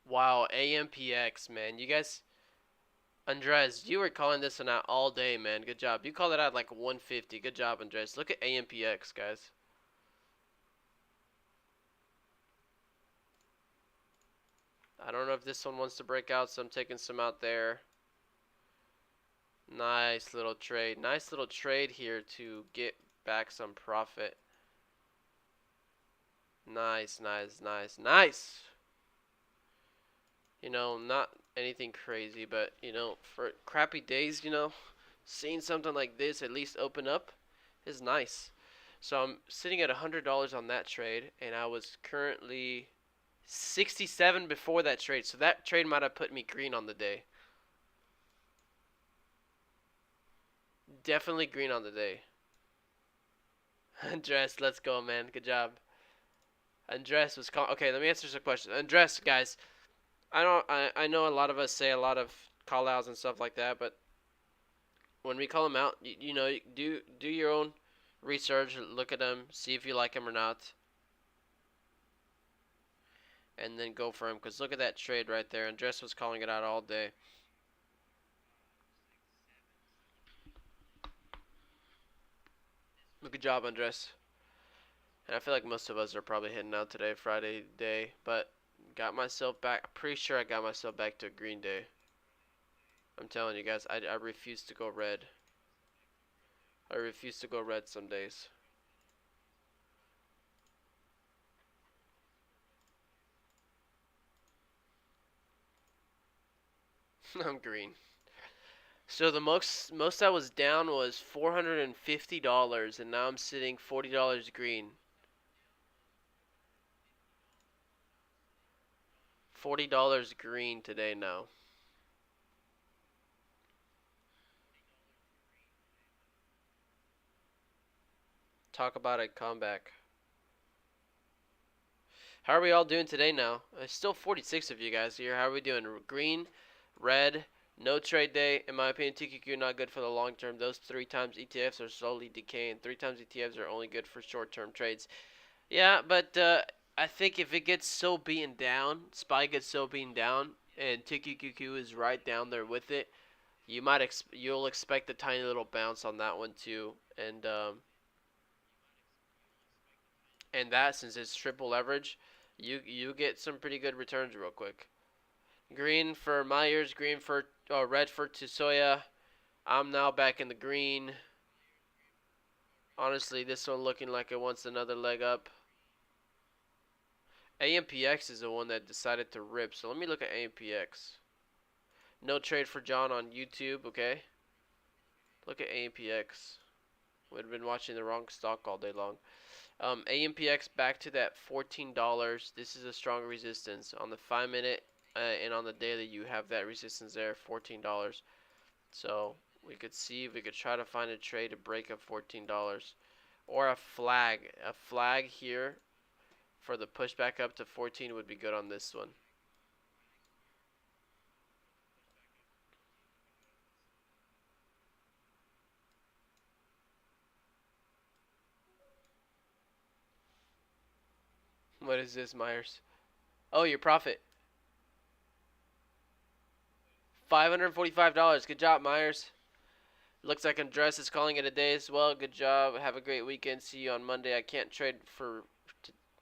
Wow, AMPX, man. You guys, Andres, you were calling this one out all day, man. Good job. You called it out like 150. Good job, Andres. Look at AMPX, guys. I don't know if this one wants to break out, so I'm taking some out there. Nice little trade. Nice little trade here to get back some profit. Nice, nice, nice, nice. You know, not anything crazy, but, you know, for crappy days, you know, seeing something like this at least open up is nice. So I'm sitting at $100 on that trade, and I was currently 67 before that trade. So that trade might have put me green on the day. Definitely green on the day. Andres, let's go, man. Good job. Andres was call. Okay, let me answer some questions. Andres, guys, I know a lot of us say a lot of call outs and stuff like that, but when we call them out, you know, do your own research, look at them, see if you like them or not, and then go for them. Cause look at that trade right there. Andres was calling it out all day. Good job, Andres. And I feel like most of us are probably heading out today, Friday day, but got myself back. I'm pretty sure I got myself back to a green day. I'm telling you guys, I refuse to go red. I refuse to go red some days. I'm green. So the most I was down was $450, and now I'm sitting $40 green. $40 green today now. Talk about a comeback. How are we all doing today now? There's still 46 of you guys here. How are we doing? Green, red, no trade day. In my opinion, TQQ not good for the long term. Those 3 times ETFs are slowly decaying. 3 times ETFs are only good for short term trades. Yeah, but I think if it gets so beaten down, SPY gets so beaten down, and TQQQ is right down there with it, you'll expect a tiny little bounce on that one too, and that since it's triple leverage, you get some pretty good returns real quick. Green for Myers, green for red for Tsusoya. I'm now back in the green. Honestly, this one looking like it wants another leg up. AMPX is the one that decided to rip, so let me look at AMPX. No trade for John on YouTube, okay? Look at AMPX. Would have been watching the wrong stock all day long. AMPX back to that $14. This is a strong resistance on the 5 minute and on the daily. You have that resistance there, $14. So we could see if we could try to find a trade to break up $14 or a flag. A flag here for the pushback up to 14 would be good on this one. What is this, Myers? Oh, your profit. $545. Good job, Myers. Looks like Andres is calling it a day as well. Good job. Have a great weekend. See you on Monday. I can't trade for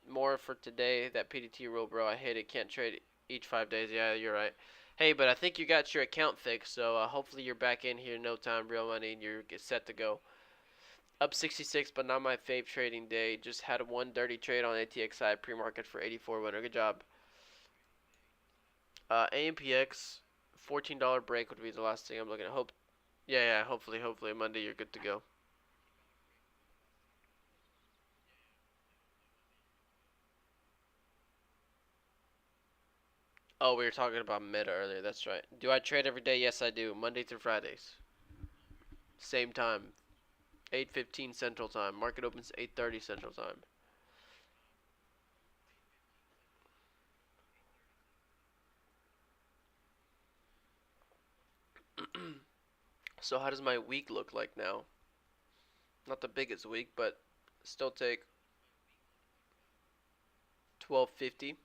more for today. That PDT rule, bro. I hate it. Can't trade each 5 days. Yeah, you're right. Hey, but I think you got your account fixed, so hopefully you're back in here in no time, real money, and you're set to go. Up 66, but not my fave trading day. Just had one dirty trade on ATXI pre-market for 84 winner. Good job. AMPX, $14 break would be the last thing I'm looking at. Yeah. Hopefully Monday you're good to go. Oh, we were talking about Meta earlier. That's right. Do I trade every day? Yes, I do. Monday through Fridays. Same time. 8:15 Central Time. Market opens 8:30 Central Time. So how does my week look like now? Not the biggest week, but still take 1250,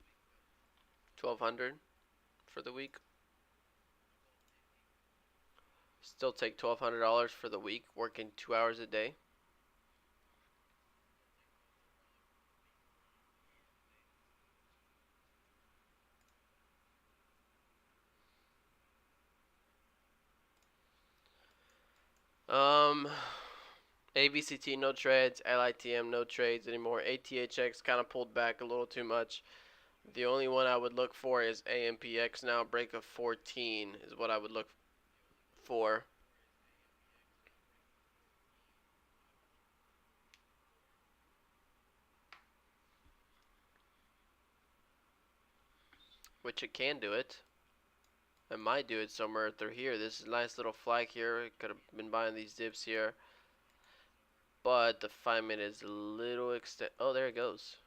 1200 for the week. Still take $1,200 for the week, working 2 hours a day. Um, ABCT no trades, LITM no trades anymore. ATHX kind of pulled back a little too much. The only one I would look for is AMPX now. Break of 14 is what I would look for. which it can do it. I might do it somewhere through here. This is a nice little flag here. Could have been buying these dips here. But the 5 minute is a little extent. Oh, there it goes.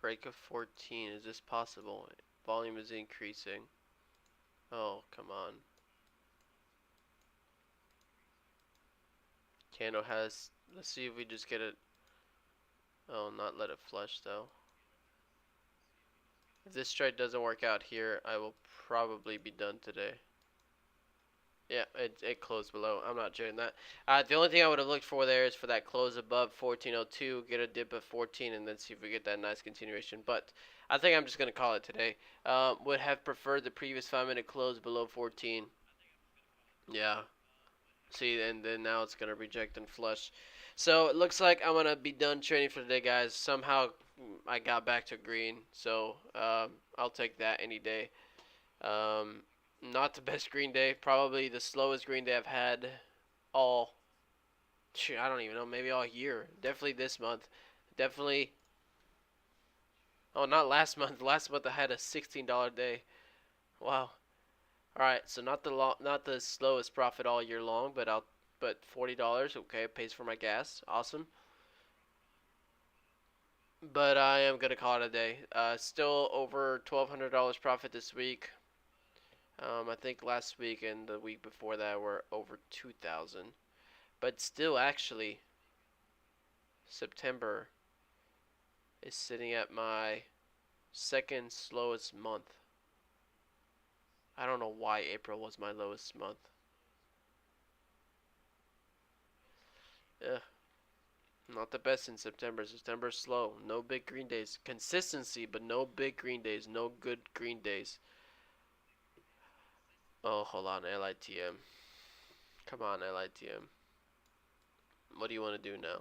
Break of 14. Is this possible? Volume is increasing. Oh, come on. Candle has. Let's see if we just get it. Oh, not let it flush though. If this trade doesn't work out here, I will probably be done today. Yeah, it closed below. I'm not doing that. The only thing I would have looked for there is for that close above 1402, get a dip of 14, and then see if we get that nice continuation. But I think I'm just going to call it today. Would have preferred the previous 5 minute close below 14. Yeah. See, and then now it's going to reject and flush. So it looks like I'm going to be done trading for today, guys. Somehow I got back to green. So I'll take that any day. Not the best green day. Probably the slowest green day I've had all. I don't even know. Maybe all year. Definitely this month. Definitely. Oh, not last month. Last month I had a $16 day. Wow. All right. So not the slowest profit all year long, but $40. Okay, it pays for my gas. Awesome. But I am gonna call it a day. Still over $1,200 profit this week. I think last week and the week before that were over 2,000. But still, actually, September is sitting at my second slowest month. I don't know why April was my lowest month. Ugh, not the best in September. September's slow. No big green days. Consistency, but no big green days. No good green days. Oh, hold on, LITM. Come on, LITM. What do you want to do now?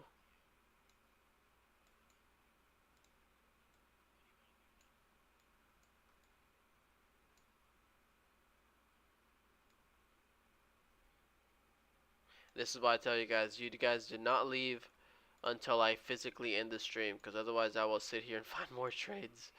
This is why I tell you guys did not leave until I physically end the stream, because otherwise I will sit here and find more trades.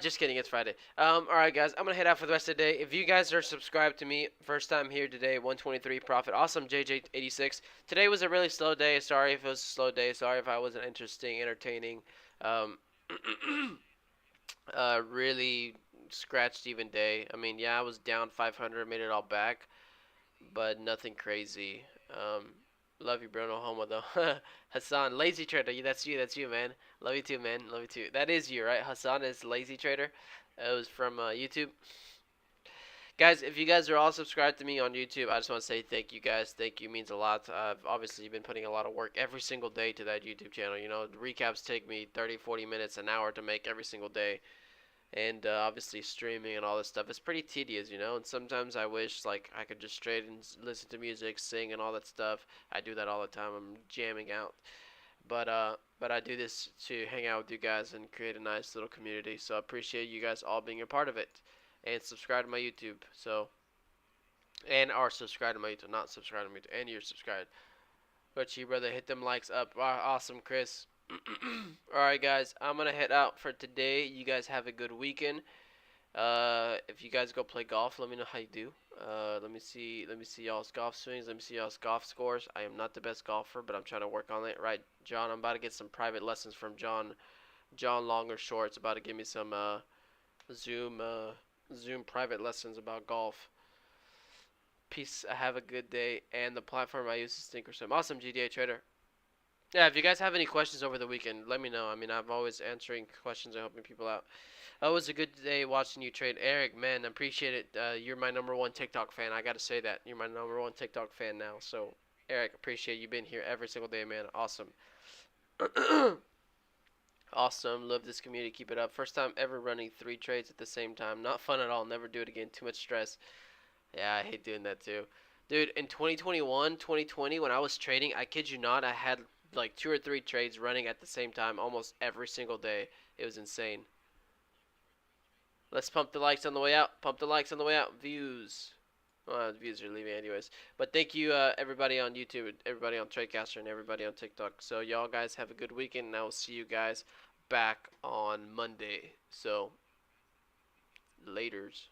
Just kidding. It's Friday. All right, guys. I'm gonna head out for the rest of the day. If you guys are subscribed to me, first time here today, 123 profit. Awesome, JJ86. Today was a really slow day. Sorry if it was a slow day. Sorry if I wasn't interesting, entertaining. Um, really scratched even day. I mean, yeah, I was down 500, made it all back, but nothing crazy. Love you, bro. No homo though. Hassan, lazy trader. That's you. That's you, man. Love you too, man. Love you too. That is you, right? Hassan is lazy trader. It was from YouTube. Guys, if you guys are all subscribed to me on YouTube, I just want to say thank you, guys. Thank you means a lot. I've obviously been putting a lot of work every single day to that YouTube channel. You know, recaps take me 30, 40 minutes, an hour to make every single day. And obviously streaming and all this stuff is pretty tedious, you know. And sometimes I wish like I could just straight and listen to music, sing, and all that stuff. I do that all the time. I'm jamming out, but I do this to hang out with you guys and create a nice little community. So I appreciate you guys all being a part of it, and subscribe to my YouTube. So and are subscribed to my YouTube, not subscribe to me, and you're subscribed. But you brother, hit them likes up. Wow, awesome, Chris. Alright, guys, I'm gonna head out for today. You guys have a good weekend. If you guys go play golf, let me know how you do. Let me see y'all's golf swings. Let me see y'all's golf scores. I am not the best golfer, but I'm trying to work on it. Right, John? I'm about to get some private lessons from John. John Long or Short. It's about to give me some Zoom Zoom private lessons about golf. Peace. Have a good day. And the platform I use is Thinkorswim. Awesome, GDA trader. Yeah, if you guys have any questions over the weekend, let me know. I mean, I'm always answering questions and helping people out. Oh, it was a good day watching you trade. Eric, man, I appreciate it. You're my number one TikTok fan. I got to say that. You're my number one TikTok fan now. So, Eric, appreciate you being here every single day, man. Awesome. Awesome. Love this community. Keep it up. First time ever running 3 trades at the same time. Not fun at all. Never do it again. Too much stress. Yeah, I hate doing that too. Dude, in 2021, 2020, when I was trading, I kid you not, I had like 2 or 3 trades running at the same time almost every single day. It was insane. Let's pump the likes on the way out. Pump the likes on the way out. Views. Well, the views are leaving anyways. But thank you, everybody on YouTube, everybody on Tradecaster, and everybody on TikTok. So y'all guys have a good weekend, and I will see you guys back on Monday. So, laters.